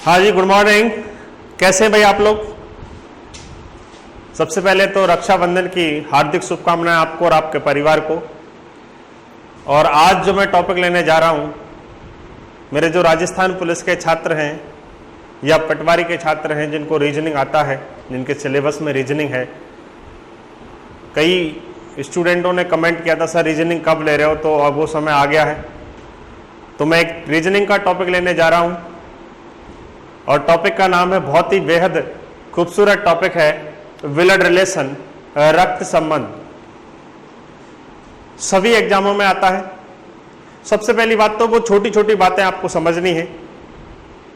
हाँ जी, good morning. कैसे हैं भाई आप लोग? सबसे पहले तो रक्षाबंधन की हार्दिक शुभकामनाएं आपको और आपके परिवार को। और आज जो मैं टॉपिक लेने जा रहा हूं, मेरे जो राजस्थान पुलिस के छात्र हैं या पटवारी के छात्र हैं जिनको रीजनिंग आता है, जिनके सिलेबस में रीजनिंग है, कई स्टूडेंटों ने कमेंट किया था सर रीजनिंग कब ले रहे हो, तो अब वो समय आ गया है। तो मैं एक रीजनिंग का टॉपिक लेने जा रहा हूं और टॉपिक का नाम है, बहुत ही बेहद खूबसूरत टॉपिक है, ब्लड रिलेशन, रक्त संबंध। सभी एग्जामों में आता है। सबसे पहली बात तो वो छोटी छोटी बातें आपको समझनी है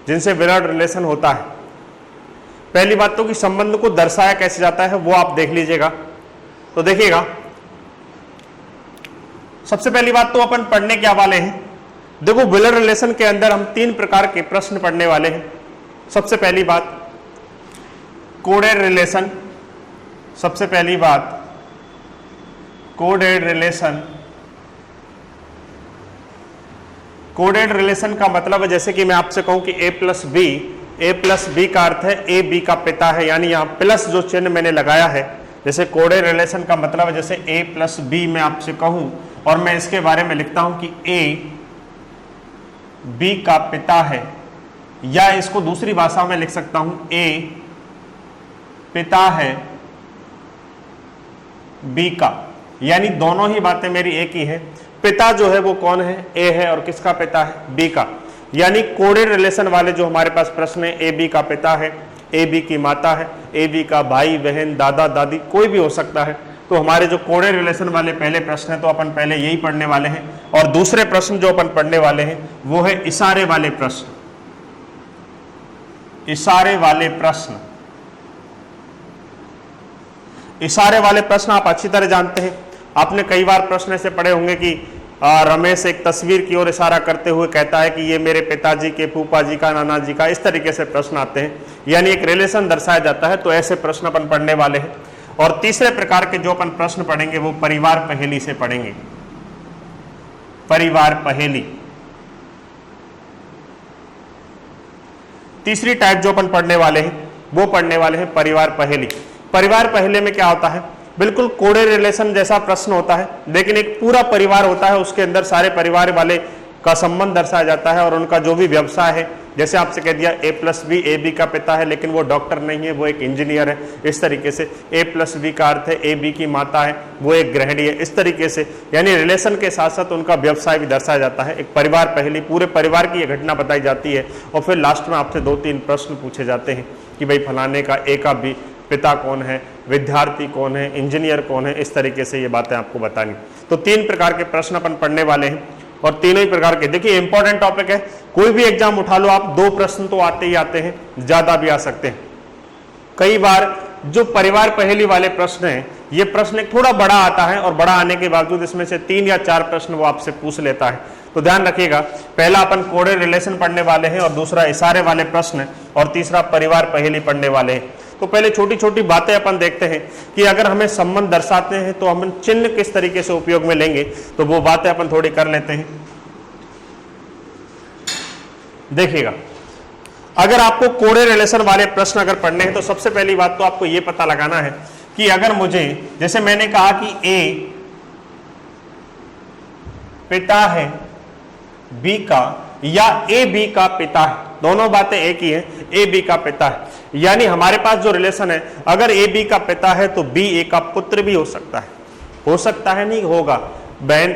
जिनसे ब्लड रिलेशन होता है। पहली बात तो कि संबंध को दर्शाया कैसे जाता है वो आप देख लीजिएगा। तो देखिएगा, सबसे पहली बात तो अपन पढ़ने के हवाले हैं। देखो, ब्लड रिलेशन के अंदर हम 3 प्रकार के प्रश्न पढ़ने वाले हैं। सबसे पहली बात कोडेड रिलेशन। सबसे पहली बात कोडेड रिलेशन। कोडेड रिलेशन का मतलब है, जैसे कि मैं आपसे कहूं कि a प्लस बी का अर्थ है a b का पिता है, यानी यहां प्लस जो चिन्ह मैंने लगाया है, जैसे कोडेड रिलेशन का मतलब है जैसे a प्लस बी मैं आपसे कहूं और मैं इसके बारे में लिखता हूं कि a b का पिता है, या इसको दूसरी भाषा में लिख सकता हूं a पिता है b का, यानी दोनों ही बातें मेरी एक ही है। पिता जो है वो कौन है? a है, और किसका पिता है? b का। यानी कोडेड रिलेशन वाले जो हमारे पास प्रश्न है, a b का पिता है, a b की माता है, a b का भाई बहन दादा दादी कोई भी हो सकता है। तो हमारे जो कोडेड रिलेशन वाले पहले प्रश्न है तो अपन पहले यही पढ़ने वाले हैं। और दूसरे प्रश्न जो अपन पढ़ने वाले हैं वो है इशारे वाले प्रश्न। इशारे वाले प्रश्न, इशारे वाले प्रश्न आप अच्छी तरह जानते हैं। आपने कई बार प्रश्न ऐसे पढ़े होंगे कि रमेश एक तस्वीर की ओर इशारा करते हुए कहता है कि ये मेरे पिताजी के, फूफा जी का, नाना जी का, इस तरीके से प्रश्न आते हैं, यानी एक रिलेशन दर्शाया जाता है। तो ऐसे प्रश्न अपन पढ़ने वाले हैं। और तीसरे प्रकार के जो अपन प्रश्न पढ़ेंगे वो परिवार पहेली से पढ़ेंगे। परिवार पहेली तीसरी टाइप जो अपन पढ़ने वाले हैं वो पढ़ने वाले हैं परिवार पहेली। परिवार पहेली में क्या होता है? बिल्कुल कोडेड रिलेशन जैसा प्रश्न होता है, लेकिन एक पूरा परिवार होता है, उसके अंदर सारे परिवार वाले का संबंध दर्शाया जाता है और उनका जो भी व्यवसाय है, जैसे आपसे कह दिया a plus B, a b का पिता है लेकिन वो डॉक्टर नहीं है, वो एक इंजीनियर है। इस तरीके से a प्लस बी का अर्थ है a b की माता है, वो एक गृहिणी है। इस तरीके से यानी रिलेशन के साथ साथ उनका व्यवसाय भी दर्शाया जाता है। एक परिवार पहेली, पूरे परिवार की यह घटना बताई जाती है और फिर लास्ट में आपसे 2-3 प्रश्न पूछे जाते हैं कि भाई फलाने का a का b पिता कौन है, विद्यार्थी कौन है, इंजीनियर कौन है। इस तरीके से ये बातें आपको बतानी। तो 3 प्रकार के प्रश्न अपन पढ़ने वाले हैं और तीनों ही प्रकार के, देखिए इंपॉर्टेंट टॉपिक है। कोई भी एग्जाम उठा लो आप, 2 प्रश्न तो आते ही आते हैं, ज्यादा भी आ सकते हैं। कई बार जो परिवार पहेली वाले प्रश्न हैं, ये प्रश्न एक थोड़ा बड़ा आता है और बड़ा आने के बावजूद इसमें से 3 या 4 प्रश्न वो आपसे पूछ लेता है। तो ध्यान रखिएगा, पहला अपन कोडेड रिलेशन पढ़ने वाले हैं और दूसरा इशारे वाले प्रश्न और तीसरा परिवार पहेली पढ़ने वाले हैं। तो पहले छोटी छोटी बातें अपन देखते हैं कि अगर हमें संबंध दर्शाते हैं तो हम चिन्ह किस तरीके से उपयोग में लेंगे, तो वो बातें अपन थोड़ी कर लेते हैं। देखिएगा, अगर आपको कोडेड रिलेशन वाले प्रश्न अगर पढ़ने हैं तो सबसे पहली बात तो आपको ये पता लगाना है कि अगर मुझे, जैसे मैंने कहा कि a पिता है b का, या a b का पिता है, दोनों बातें एक ही है, a b का पिता है। यानी हमारे पास जो रिलेशन है, अगर a b का पिता है तो b a का पुत्र भी हो सकता है। हो सकता है नहीं, होगा, बहन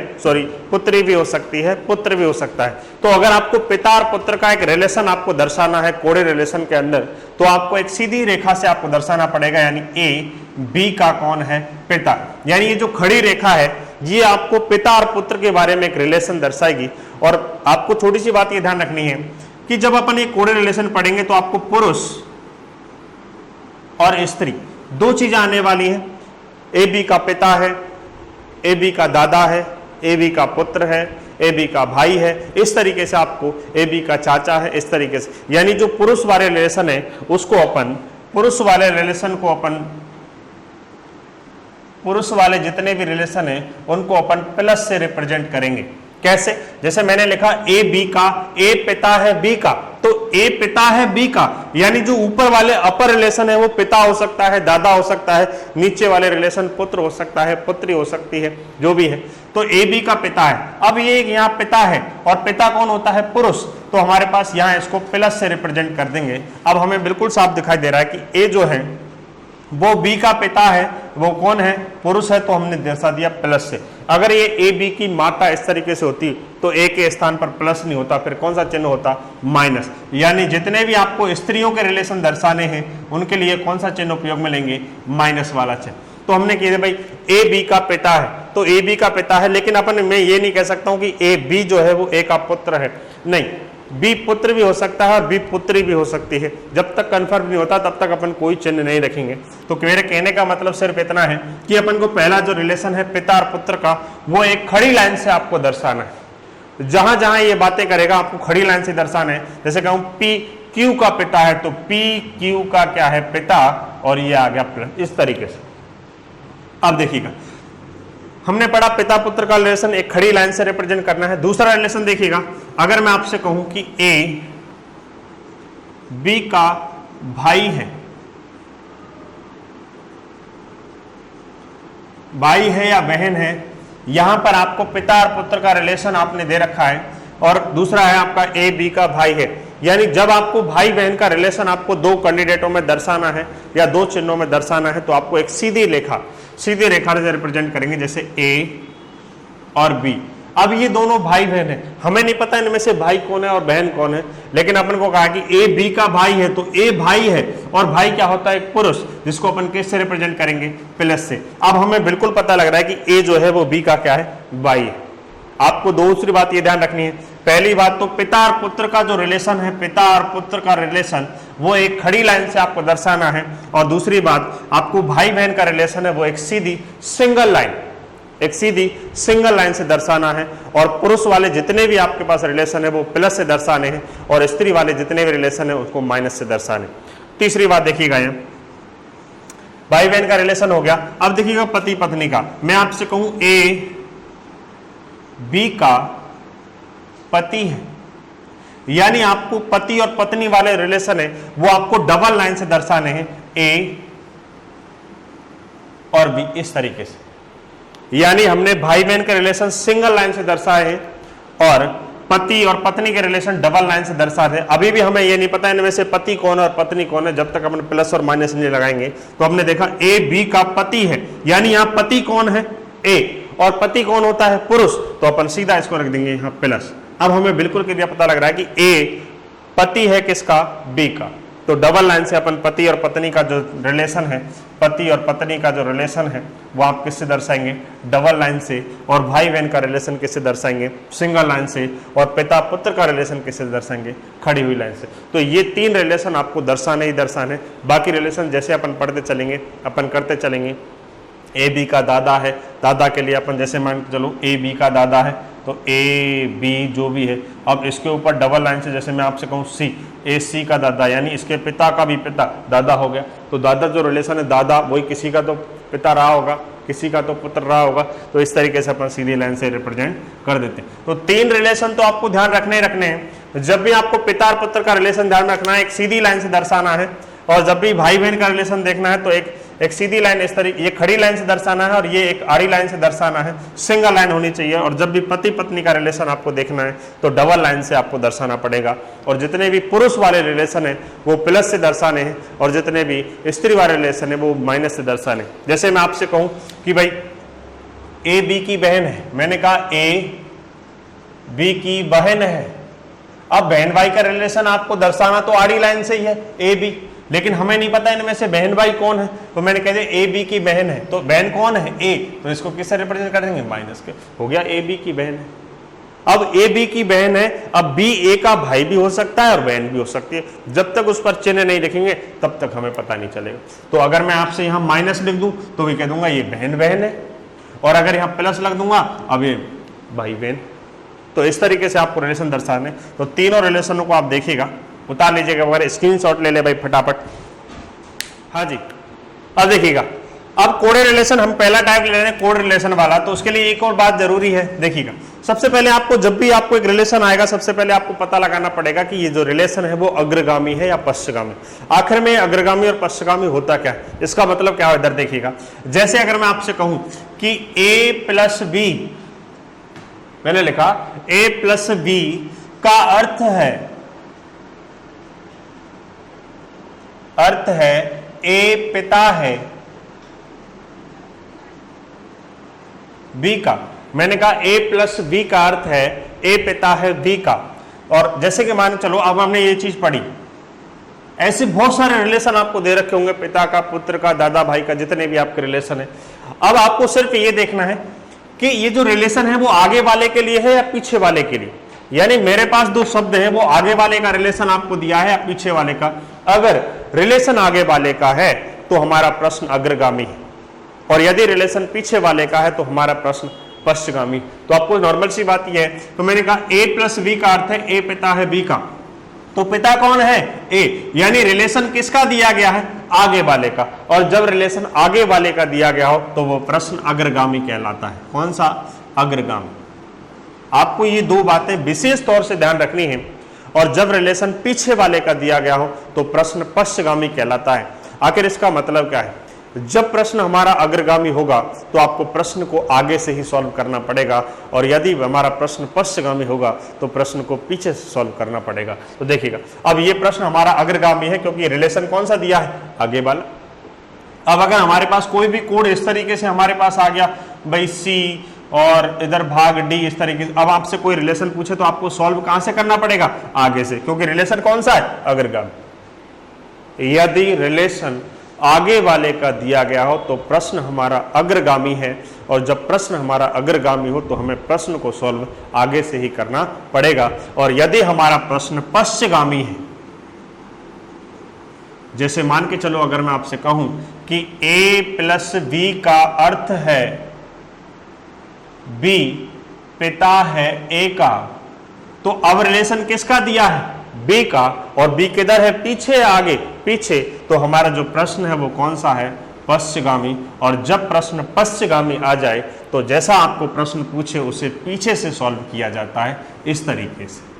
पुत्री भी हो सकती है, पुत्र भी हो सकता है। तो अगर आपको पिता और पुत्र का एक रिलेशन आपको दर्शाना है कोडेड रिलेशन के अंदर, तो आपको एक सीधी रेखा से आपको दर्शाना पड़ेगा, यानी a b का कौन है? पिता। यानी ये जो खड़ी रेखा है ये आपको पिता और पुत्र के बारे में एक रिलेशन दर्शाएगी। और आपको छोटी सी बात ये ध्यान रखनी है कि जब अपन ये कोडेड रिलेशन पढ़ेंगे तो आपको पुरुष और स्त्री 2 चीजें आने वाली हैं। ए बी का पिता है, ए बी का दादा है, ए बी का पुत्र है, ए बी का भाई है। इस तरीके से आपको ए बी का चाचा है, इस तरीके से। यानी जो पुरुष वाले रिलेशन है उसको अपन, पुरुष वाले रिलेशन को अपन, पुरुष वाले जितने भी रिलेशन है उनको अपन प्लस से रिप्रेजेंट करेंगे। कैसे? जैसे मैंने लिखा ए बी का, ए पिता है बी का, तो ए पिता है बी का, यानी जो ऊपर वाले अपर रिलेशन है वो पिता हो सकता है, दादा हो सकता है, नीचे वाले रिलेशन पुत्र हो सकता है, पुत्री हो सकती है, जो भी है। तो ए बी का पिता है। अब ये यहाँ पिता है और पिता कौन होता है? पुरुष। तो हमारे पास यहाँ इसको प्लस से रिप्रेजेंट कर देंगे। अब हमें बिल्कुल साफ दिखाई दे रहा है कि ए जो है वो बी का पिता है, वो कौन है? पुरुष है, तो हमने दर्शा दिया प्लस से। अगर ये ए बी की माता इस तरीके से होती तो ए के स्थान पर प्लस नहीं होता, फिर कौन सा चिन्ह होता? माइनस। यानी जितने भी आपको स्त्रियों के रिलेशन दर्शाने हैं उनके लिए कौन सा चिन्ह उपयोग में लेंगे? माइनस वाला चिन्ह। तो हमने कहा भाई ए बी का पिता है, तो ए बी का पिता है, लेकिन अपन मैं ये नहीं कह सकता हूं कि ए बी जो है वो ए का पुत्र है, नहीं, बी पुत्र भी हो सकता है और बी पुत्री भी हो सकती है। जब तक कंफर्म नहीं होता तब तक अपन कोई चिन्ह नहीं रखेंगे। तो मेरे कहने का मतलब सिर्फ इतना है कि अपन को पहला जो रिलेशन है पिता और पुत्र का, वो एक खड़ी लाइन से आपको दर्शाना है। जहां जहां ये बातें करेगा आपको खड़ी लाइन से दर्शाना है। जैसे कहूं पी क्यू का पिता है, तो पी क्यू का क्या है? पिता, और ये आ गया प्लस, इस तरीके से। अब देखिएगा, हमने पढ़ा पिता पुत्र का रिलेशन एक खड़ी लाइन से रिप्रेजेंट करना है। दूसरा रिलेशन देखिएगा, अगर मैं आपसे कहूं कि ए बी का भाई है, भाई है या बहन है, यहां पर आपको पिता और पुत्र का रिलेशन आपने दे रखा है, और दूसरा है आपका ए बी का भाई है। यानी जब आपको भाई बहन का रिलेशन आपको दो कैंडिडेटों में दर्शाना है या दो चिन्हों में दर्शाना है, तो आपको एक सीधी रेखा से रिप्रेजेंट करेंगे, जैसे ए और बी। अब ये दोनों भाई बहन है, हमें नहीं पता इनमें से भाई कौन है और बहन कौन है, लेकिन अपन को कहा कि ए बी का भाई है, तो ए भाई है, और भाई क्या होता है? एक पुरुष, जिसको अपन किस से रिप्रेजेंट करेंगे? प्लस से। अब हमें बिल्कुल पता लग रहा है कि ए जो है वो बी का क्या है? भाई है। आपको दूसरी बात ये ध्यान रखनी है, पहली बात तो पिता और पुत्र का जो रिलेशन है, पिता और पुत्र का रिलेशन वो एक खड़ी लाइन से आपको दर्शाना है, और दूसरी बात आपको भाई बहन का रिलेशन है वो एक सीधी सिंगल लाइन से दर्शाना है। और पुरुष वाले जितने भी आपके पास रिलेशन है वो प्लस से दर्शाने हैं, और स्त्री वाले जितने भी रिलेशन है उसको माइनस से दर्शाने। तीसरी बात देखिएगा, यहाँ भाई बहन का रिलेशन हो गया। अब देखिएगा पति पत्नी का, मैं आपसे कहूं ए बी का पति है, यानी आपको पति और पत्नी वाले रिलेशन है वो आपको डबल लाइन से दर्शाने हैं, ए और बी, इस तरीके से। यानी हमने भाई बहन के रिलेशन सिंगल लाइन से दर्शाए हैं और पति और पत्नी के रिलेशन डबल लाइन से दर्शाते हैं। अभी भी हमें ये नहीं पता इनमें से पति कौन है और पत्नी कौन है, जब तक अपन प्लस और माइनस नहीं लगाएंगे। तो हमने देखा ए बी का पति है, यानी यहां पति कौन है? ए, और पति कौन होता है? पुरुष। तो अपन सीधा इसको रख देंगे यहां प्लस। अब हमें बिल्कुल क्लियर पता लग रहा है कि ए पति है किसका? बी का। तो डबल लाइन से अपन पति और पत्नी का जो रिलेशन है, पति और पत्नी का जो रिलेशन है वो आप किससे दर्शाएंगे? डबल लाइन से। और भाई बहन का रिलेशन किससे दर्शाएंगे? सिंगल लाइन से। और पिता पुत्र का रिलेशन किससे दर्शाएंगे? खड़ी हुई लाइन से। तो ये तीन रिलेशन आपको दर्शाने ही दर्शाने, बाकी रिलेशन जैसे अपन पढ़ते चलेंगे, अपन करते चलेंगे। ए बी का दादा है, दादा के लिए अपन जैसे मान चलो ए बी का दादा है, तो ए बी जो भी है, अब इसके ऊपर डबल लाइन से जैसे मैं आपसे कहूँ सी, ए सी का दादा, यानी इसके पिता का भी पिता दादा हो गया। तो दादा जो रिलेशन है दादा, वही किसी का तो पिता रहा होगा, किसी का तो पुत्र रहा होगा। तो इस तरीके से अपन सीधी लाइन से रिप्रेजेंट कर देते हैं। तो तीन रिलेशन तो आपको ध्यान रखने हैं। जब भी आपको पिता और पुत्र का रिलेशन ध्यान रखना है, एक सीधी लाइन से दर्शाना है, और जब भी भाई बहन का रिलेशन देखना है तो एक सीधी लाइन इस तरीके, ये खड़ी लाइन से दर्शाना है और ये एक आड़ी लाइन से दर्शाना है, सिंगल लाइन होनी चाहिए। और जब भी पति पत्नी का रिलेशन आपको देखना है तो डबल लाइन से आपको दर्शाना पड़ेगा। और जितने भी पुरुष वाले रिलेशन है वो प्लस से दर्शाने हैं, और जितने भी स्त्री वाले रिलेशन है वो माइनस से दर्शाने। जैसे मैं आपसे कहूं कि भाई ए बी की बहन है, मैंने कहा ए बी की बहन है। अब बहन भाई का रिलेशन आपको दर्शाना तो आड़ी लाइन से ही है, ए बी, लेकिन हमें नहीं पता इनमें से बहन भाई कौन है। तो मैंने कह दिया ए बी की बहन है, तो बहन कौन है? ए, तो इसको किससे रिप्रेजेंट कर देंगे? माइनस के, हो गया ए बी की बहन है। अब ए बी की बहन है, अब बी ए का भाई भी हो सकता है और बहन भी हो सकती है। जब तक उस पर चिन्ह नहीं लिखेंगे तब तक हमें पता नहीं चलेगा। तो अगर मैं आपसे यहाँ माइनस लिख दूं तो भी कह दूंगा ये बहन बहन है, और अगर यहाँ प्लस लग दूंगा अब ये भाई बहन। तो इस तरीके से आपको रिलेशन दर्शाने। तो तीनों रिलेशनों को आप देखिएगा, उतार लीजिएगा, अगर स्क्रीनशॉट ले ले भाई फटाफट। हाँ जी, अब देखिएगा अब कोडे रिलेशन हम पहला टाइप ले रहे हैं कोड रिलेशन वाला, तो उसके लिए एक और बात जरूरी है। देखिएगा, सबसे पहले आपको जब भी आपको एक रिलेशन आएगा, सबसे पहले आपको पता लगाना पड़ेगा कि ये जो रिलेशन है वो अग्रगामी है या पश्चगामी। आखिर में अग्रगामी और पश्चगामी होता क्या है, इसका मतलब क्या है, इधर देखिएगा। जैसे अगर मैं आपसे कहूं कि a प्लस बी, मैंने लिखा a प्लस बी का अर्थ है a पिता है b का। मैंने कहा a प्लस बी का अर्थ है a पिता है b का। और जैसे कि मान चलो अब हमने ये चीज पढ़ी, ऐसे बहुत सारे रिलेशन आपको दे रखे होंगे, पिता का, पुत्र का, दादा भाई का, जितने भी आपके रिलेशन है। अब आपको सिर्फ ये देखना है कि ये जो रिलेशन है वो आगे वाले के लिए है या पीछे वाले के लिए। यानी मेरे पास दो शब्द है, वो आगे वाले का रिलेशन आपको दिया है या पीछे वाले का। अगर रिलेशन आगे वाले का है तो हमारा प्रश्न अग्रगामी है, और यदि रिलेशन पीछे वाले का है तो हमारा प्रश्न पश्चगामी। तो आपको नॉर्मल सी बात यह है, तो मैंने कहा a प्लस बी का अर्थ है a पिता है b का, तो पिता कौन है a, यानी रिलेशन किसका दिया गया है, आगे वाले का। और जब रिलेशन आगे वाले का दिया गया हो तो वो प्रश्न अग्रगामी कहलाता है। कौन सा, अग्रगामी। आपको ये दो बातें विशेष तौर से ध्यान रखनी है। और जब रिलेशन पीछे वाले का दिया गया हो तो प्रश्न पश्चगामी कहलाता है। आखिर इसका मतलब क्या है, जब प्रश्न हमारा अग्रगामी होगा तो आपको प्रश्न को आगे से ही सॉल्व करना पड़ेगा, और यदि हमारा प्रश्न पश्चगामी होगा तो प्रश्न को पीछे से सॉल्व करना पड़ेगा। तो देखिएगा, अब ये प्रश्न हमारा अग्रगामी है क्योंकि रिलेशन कौन सा दिया है, आगे वाला। अब अगर हमारे पास कोई भी कोड इस तरीके से हमारे पास आ गया, भाई सी और इधर भाग डी, इस तरीके से, अब आपसे कोई रिलेशन पूछे तो आपको सॉल्व कहां से करना पड़ेगा, आगे से, क्योंकि रिलेशन कौन सा है, अग्रगामी। यदि रिलेशन आगे वाले का दिया गया हो तो प्रश्न हमारा अग्रगामी है, और जब प्रश्न हमारा अग्रगामी हो तो हमें प्रश्न को सॉल्व आगे से ही करना पड़ेगा। और यदि हमारा प्रश्न पश्चगामी है, जैसे मान के चलो अगर मैं आपसे कहूं कि a प्लस बी का अर्थ है b पिता है a का, तो अब रिलेशन किसका दिया है, b का, और b किधर है, पीछे, आगे, पीछे। तो हमारा जो प्रश्न है वो कौन सा है, पश्चगामी। और जब प्रश्न पश्चगामी आ जाए तो जैसा आपको प्रश्न पूछे उसे पीछे से सॉल्व किया जाता है, इस तरीके से।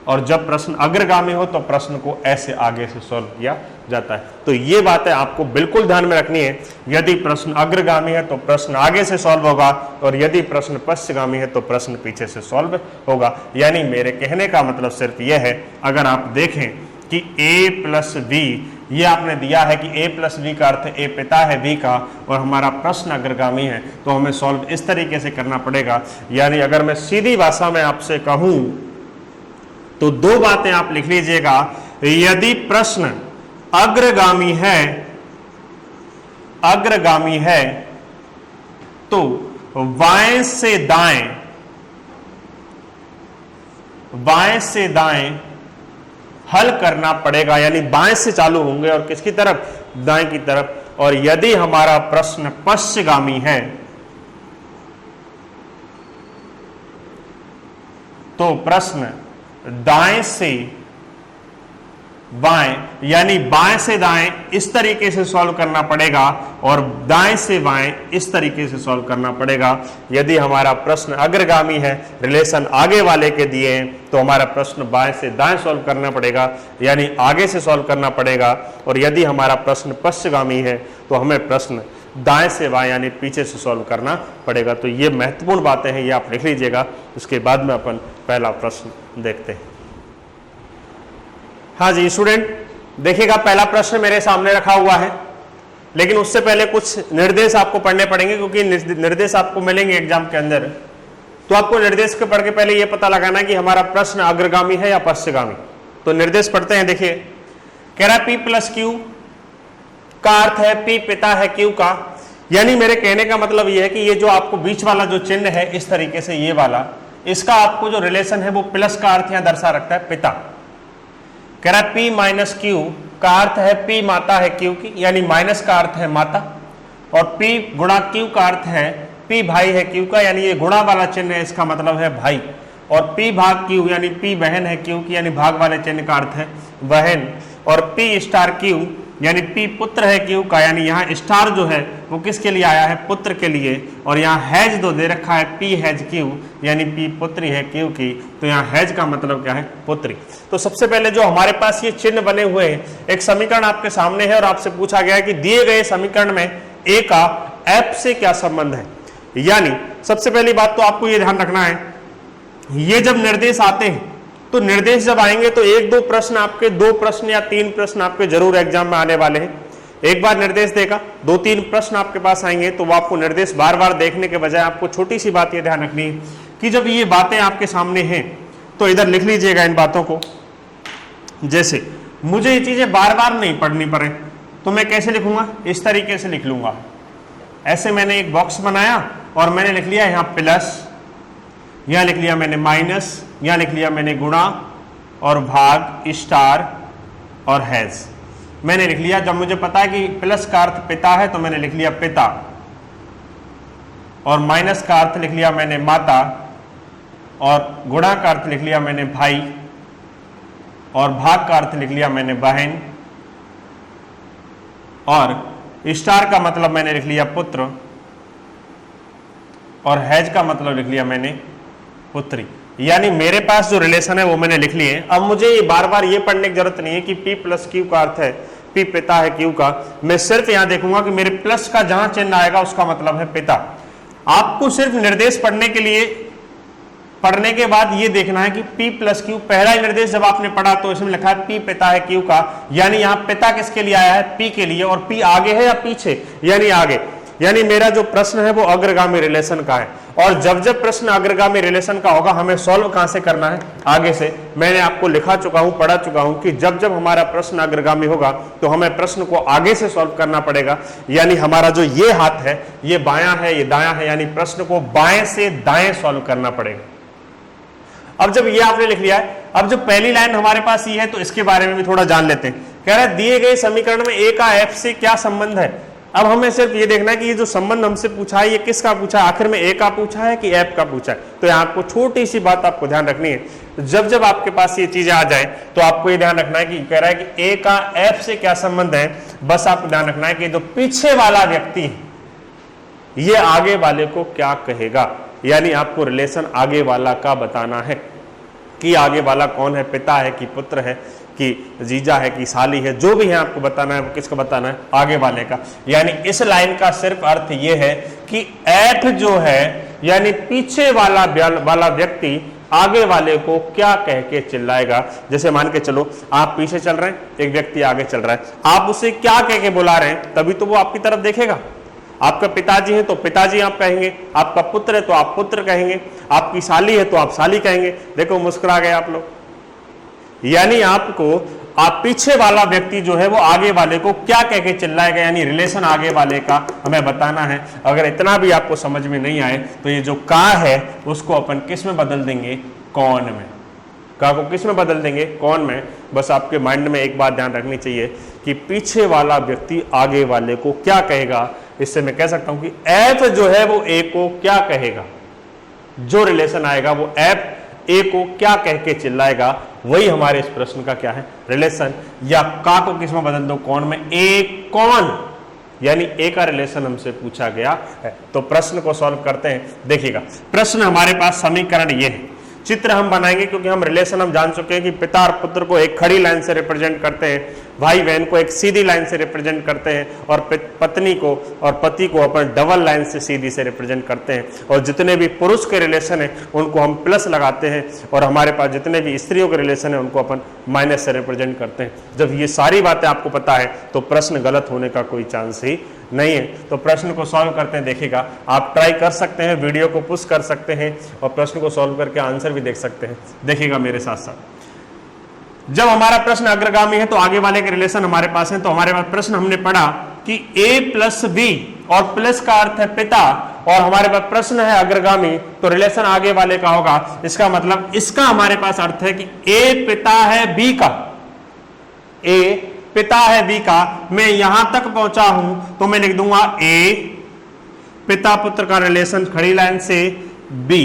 और जब प्रश्न अग्रगामी हो तो प्रश्न को ऐसे आगे से सॉल्व किया जाता है। तो ये बातें आपको बिल्कुल ध्यान में रखनी है। यदि प्रश्न अग्रगामी है तो प्रश्न आगे से सॉल्व होगा, और यदि प्रश्न पश्चगामी है तो प्रश्न पीछे से सॉल्व होगा। यानी मेरे कहने का मतलब सिर्फ यह है, अगर आप देखें कि a प्लस बी, ये आपने दिया है कि a प्लस बी का अर्थ a पिता है b का, और हमारा प्रश्न अग्रगामी है, तो हमें सॉल्व इस तरीके से करना पड़ेगा। यानी अगर मैं सीधी भाषा में आपसे कहूं तो दो बातें आप लिख लीजिएगा। यदि प्रश्न अग्रगामी है तो बाएं से दाएं हल करना पड़ेगा, यानी बाएं से चालू होंगे और किसकी तरफ, दाएं की तरफ। और यदि हमारा प्रश्न पश्चगामी है तो प्रश्न दाएं से बाएं, यानी बाएं से दाएं इस तरीके से सॉल्व करना पड़ेगा, और दाएं से बाएं इस तरीके से सॉल्व करना पड़ेगा। यदि हमारा प्रश्न अग्रगामी है, रिलेशन आगे वाले के दिए हैं, तो हमारा प्रश्न बाएं से दाएं सॉल्व करना पड़ेगा, यानी आगे से सॉल्व करना पड़ेगा। और यदि हमारा प्रश्न पश्चगामी है तो हमें प्रश्न दाएं से बाएं यानी पीछे से सॉल्व करना पड़ेगा। तो ये महत्वपूर्ण बातें हैं, ये आप लिख लीजिएगा। उसके बाद में अपन पहला प्रश्न देखते हैं। हाँ जी स्टूडेंट, देखिएगा पहला प्रश्न मेरे सामने रखा हुआ है, लेकिन उससे पहले कुछ निर्देश आपको पढ़ने पड़ेंगे, क्योंकि निर्देश आपको मिलेंगे एग्जाम के अंदर। तो आपको निर्देश के पढ़ के पहले यह पता लगाना कि हमारा प्रश्न अग्रगामी है या पश्चगामी। तो निर्देश पढ़ते हैं। देखिए, कह रहा P प्लस क्यू का अर्थ है P पिता है Q का। यानी मेरे कहने का मतलब यह है कि ये जो आपको बीच वाला जो चिन्ह है इस तरीके से, ये वाला, इसका आपको जो रिलेशन है वो प्लस का अर्थ यहां दर्शा रखता है, पिता। कह रहा P माइनस क्यू का अर्थ है P माता है Q की, यानी माइनस का अर्थ है माता, और P गुणा Q का अर्थ है P भाई है Q का, यानी ये गुणा वाला चिन्ह है, इसका मतलब है भाई। और P भाग Q यानी P बहन है Q की, यानी भाग वाले चिन्ह का अर्थ है बहन। और P स्टार Q यानी P पुत्र है Q का, यानी यहाँ स्टार जो है वो किसके लिए आया है, पुत्र के लिए, और यहाँ हैज दो दे रखा है P हैज Q, यानी P पुत्री है Q की, तो यहाँ हैज का मतलब क्या है, पुत्री। तो सबसे पहले जो हमारे पास ये चिन्ह बने हुए हैं, एक समीकरण आपके सामने है और आपसे पूछा गया है कि दिए गए समीकरण में A का F से क्या संबंध है। यानी सबसे पहली बात तो आपको ये ध्यान रखना है, ये जब निर्देश आते हैं तो निर्देश जब आएंगे तो एक दो प्रश्न आपके, दो प्रश्न या तीन प्रश्न आपके जरूर एग्जाम में आने वाले हैं। एक बार निर्देश देगा, दो तीन प्रश्न आपके पास आएंगे, तो वो आपको निर्देश बार बार देखने के बजाय आपको छोटी सी बात ये ध्यान रखनी है कि जब ये बातें आपके सामने हैं तो इधर लिख लीजिएगा इन बातों को। जैसे मुझे ये चीजें बार बार नहीं पढ़नी पड़े तो मैं कैसे लिखूंगा, इस तरीके से लिख लूंगा। ऐसे मैंने एक बॉक्स बनाया और मैंने लिख लिया यहाँ प्लस, यहाँ लिख लिया मैंने माइनस, यहाँ लिख लिया मैंने गुणा और भाग स्टार और हैज मैंने लिख लिया। जब मुझे पता है कि प्लस का अर्थ पिता है तो मैंने लिख लिया पिता, और माइनस का अर्थ लिख लिया मैंने माता, और गुणा का अर्थ लिख लिया मैंने भाई, और भाग का अर्थ लिख लिया मैंने बहन, और स्टार का मतलब मैंने लिख लिया पुत्र, और हैज का मतलब लिख लिया मैंने पुत्री। यानी मेरे पास जो रिलेशन है वो मैंने लिख लिए। अब मुझे ये बार बार ये पढ़ने की जरूरत नहीं है कि P प्लस Q का अर्थ है P पिता है Q का। मैं सिर्फ यहां देखूंगा कि मेरे प्लस का जहां चिन्ह आएगा उसका मतलब है पिता। आपको सिर्फ निर्देश पढ़ने के लिए, पढ़ने के बाद ये देखना है कि P प्लस Q, पहला ही निर्देश जब आपने पढ़ा तो इसमें लिखा है P पिता है Q का, यानी यहाँ पिता किसके लिए आया है, P के लिए, और P आगे है या पीछे, यानी आगे। यानी मेरा जो प्रश्न है वो अग्रगामी रिलेशन का है, और जब जब प्रश्न अग्रगामी रिलेशन का होगा हमें सॉल्व कहां से करना है, आगे से। मैंने आपको लिखा चुका हूं, पढ़ा चुका हूं कि जब जब हमारा प्रश्न अग्रगामी होगा तो हमें प्रश्न को आगे से सॉल्व करना पड़ेगा। यानी हमारा जो ये हाथ है ये बायां है, ये दायां है, यानी प्रश्न को बाएं से दाएं सॉल्व करना पड़ेगा। अब जब ये आपने लिख लिया है, अब जो पहली लाइन हमारे पास ये है तो इसके बारे में भी थोड़ा जान लेते हैं। कह रहा है दिए गए समीकरण में A का F से क्या संबंध है। अब हमें सिर्फ ये देखना है कि ये जो संबंध हमसे पूछा है ये किसका पूछा है, आखिर में A का पूछा है कि F का पूछा है। तो यहाँ आपको छोटी सी बात आपको ध्यान रखनी है। जब जब आपके पास ये चीजें आ जाए तो आपको ये ध्यान रखना है कि कह रहा है कि A का F से क्या संबंध है। बस आपको ध्यान रखना है कि जो पीछे वाला व्यक्ति है ये आगे वाले को क्या कहेगा, यानी आपको रिलेशन आगे वाला का बताना है कि आगे वाला कौन है, पिता है कि पुत्र है कि जीजा है कि साली है, जो भी है आपको बताना है। वो किसका बताना है, आगे वाले का। यानी इस लाइन का सिर्फ अर्थ ये है कि F जो है यानी पीछे वाला व्यक्ति आगे वाले को क्या कह के चिल्लाएगा। जैसे मान के चलो आप पीछे चल रहे हैं, एक व्यक्ति आगे चल रहा है, आप उसे क्या कह के बुला रहे हैं, तभी तो वो आपकी तरफ देखेगा। आपका पिताजी है तो पिताजी आप कहेंगे, आपका पुत्र है तो आप पुत्र कहेंगे, आपकी साली है तो आप साली कहेंगे। देखो मुस्कुरा गए आप लोग। यानी आपको आप पीछे वाला व्यक्ति जो है वो आगे वाले को क्या कह के चिल्लाएगा, यानी रिलेशन आगे वाले का हमें बताना है। अगर इतना भी आपको समझ में नहीं आए तो ये जो का है उसको अपन किस में बदल देंगे, कौन में। का को किस में बदल देंगे, कौन में। बस आपके माइंड में एक बात ध्यान रखनी चाहिए कि पीछे वाला व्यक्ति आगे वाले को क्या कहेगा। इससे मैं कह सकता हूं कि F जो है वो A को क्या कहेगा, जो रिलेशन आएगा वो F A को क्या कह के चिल्लाएगा, वही हमारे इस प्रश्न का क्या है, रिलेशन। या का को किस में बदल दो, कौन में। A कौन, यानी A का रिलेशन हमसे पूछा गया है। तो प्रश्न को सॉल्व करते हैं। देखिएगा प्रश्न हमारे पास समीकरण ये है, चित्र हम बनाएंगे क्योंकि हम रिलेशन हम जान चुके हैं कि पिता और पुत्र को एक खड़ी लाइन से रिप्रेजेंट करते हैं, भाई बहन को एक सीधी लाइन से रिप्रेजेंट करते हैं, और पत्नी को और पति को अपन डबल लाइन से सीधी से रिप्रेजेंट करते हैं। और जितने भी पुरुष के रिलेशन है उनको हम प्लस लगाते हैं, और हमारे पास जितने भी स्त्रियों के रिलेशन है उनको अपन माइनस से रिप्रेजेंट करते हैं। जब ये सारी बातें आपको पता है तो प्रश्न गलत होने का कोई चांस ही नहीं है। तो प्रश्न को सॉल्व करते हैं। देखिएगा आप ट्राई कर सकते हैं, वीडियो को पुश कर सकते हैं और प्रश्न को सॉल्व करके आंसर भी देख सकते हैं। देखिएगा मेरे साथ साथ, जब हमारा प्रश्न अग्रगामी है तो आगे वाले के रिलेशन हमारे पास है। तो हमारे पास प्रश्न हमने पढ़ा कि A प्लस B, और प्लस का अर्थ है पिता, और हमारे पास प्रश्न है अग्रगामी तो रिलेशन आगे वाले का होगा। इसका मतलब इसका हमारे पास अर्थ है कि A पिता है B का, A पिता है B का। मैं यहां तक पहुंचा हूं तो मैं लिख दूंगा A पिता पुत्र का रिलेशन खड़ी लाइन से B।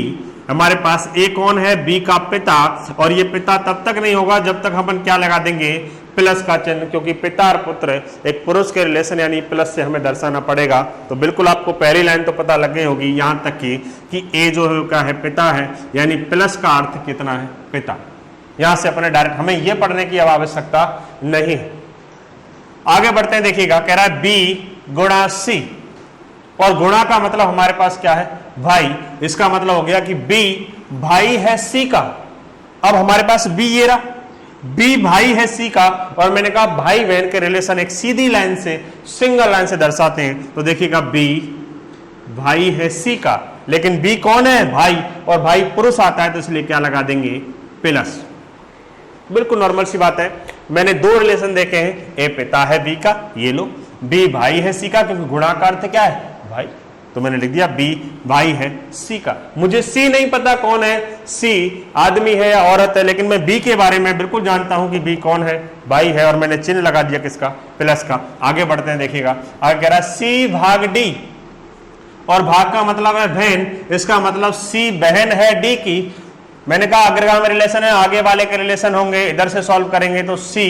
हमारे पास A कौन है, B का पिता, और ये पिता तब तक नहीं होगा जब तक अपन क्या लगा देंगे, प्लस का चिन्ह, क्योंकि पिता और पुत्र एक पुरुष के रिलेशन यानी प्लस से हमें दर्शाना पड़ेगा। तो बिल्कुल आपको पहली लाइन तो पता लग गई होगी यहां तक कि ए जो है क्या है, पिता है, यानी प्लस का अर्थ कितना है, पिता। यहां से अपने डायरेक्ट हमें यह पढ़ने की आवश्यकता नहीं है। आगे बढ़ते हैं, देखिएगा कह रहा है बी गुणा सी, और गुणा का मतलब हमारे पास क्या है, भाई। इसका मतलब हो गया कि बी भाई है सी का। अब हमारे पास बी ये रहा, बी भाई है सी का, और मैंने कहा भाई बहन के रिलेशन एक सीधी लाइन से, सिंगल लाइन से दर्शाते हैं। तो देखिएगा बी भाई है सी का, लेकिन बी कौन है, भाई, और भाई पुरुष आता है तो इसलिए क्या लगा देंगे, प्लस। बिल्कुल नॉर्मल सी बात है। मैंने दो रिलेशन देखे हैं, ए पिता है बी का, ये लो, बी भाई है सी का, क्योंकि गुणा का अर्थ क्या है, भाई, तो मैंने लिख दिया बी भाई है सी का। मुझे सी नहीं पता कौन है, सी आदमी है या औरत है, लेकिन मैं बी के बारे में बिल्कुल जानता हूं कि बी कौन है, भाई है, और मैंने चिन्ह लगा दिया किसका, प्लस का। आगे बढ़ते हैं, देखिएगा आगे कह रहा है सी भाग डी, और भाग का मतलब है बहन, इसका मतलब सी बहन है डी की। मैंने कहा अग्रगामी रिलेशन है, आगे वाले के रिलेशन होंगे, इधर से सॉल्व करेंगे तो सी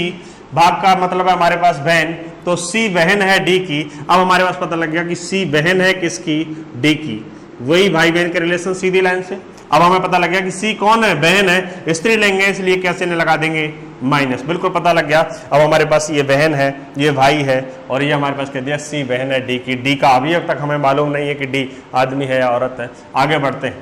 भाग का मतलब है हमारे पास बहन, तो सी बहन है डी की। अब हमारे पास पता लग गया कि सी बहन है किसकी, डी की, वही भाई बहन के रिलेशन सीधी लाइन से। अब हमें पता लग गया कि सी कौन है, बहन है, स्त्री लेंगे इसलिए कैसे नहीं लगा देंगे, माइनस, बिल्कुल पता लग गया। अब हमारे पास ये बहन है, ये भाई है, और ये हमारे पास कह दिया सी बहन है डी की। डी का अभी तक हमें मालूम नहीं है कि डी आदमी है या औरत है। आगे बढ़ते हैं,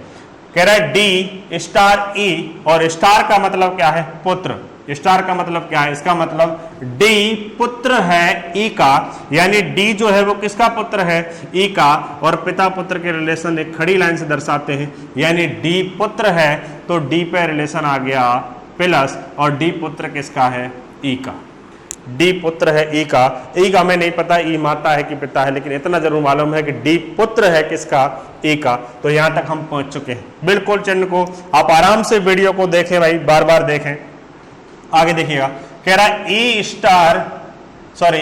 कह रहा है डी स्टार ई, और स्टार का मतलब क्या है, पुत्र। स्टार का मतलब क्या है, इसका मतलब डी पुत्र है ई का, यानी डी जो है वो किसका पुत्र है, ई का, और पिता पुत्र के रिलेशन एक खड़ी लाइन से दर्शाते हैं, यानी डी पुत्र है तो डी पे रिलेशन आ गया प्लस, और डी पुत्र किसका है, ई का। डी पुत्र है ई का, ई का हमें नहीं पता ई माता है कि पिता है, लेकिन इतना जरूर मालूम है कि डी पुत्र है किसका, ई का। तो यहां तक हम पहुंच चुके हैं। बिल्कुल चिन्ह को आप आराम से वीडियो को देखें भाई, बार बार देखें। आगे देखिएगा, कह रहा है E star sorry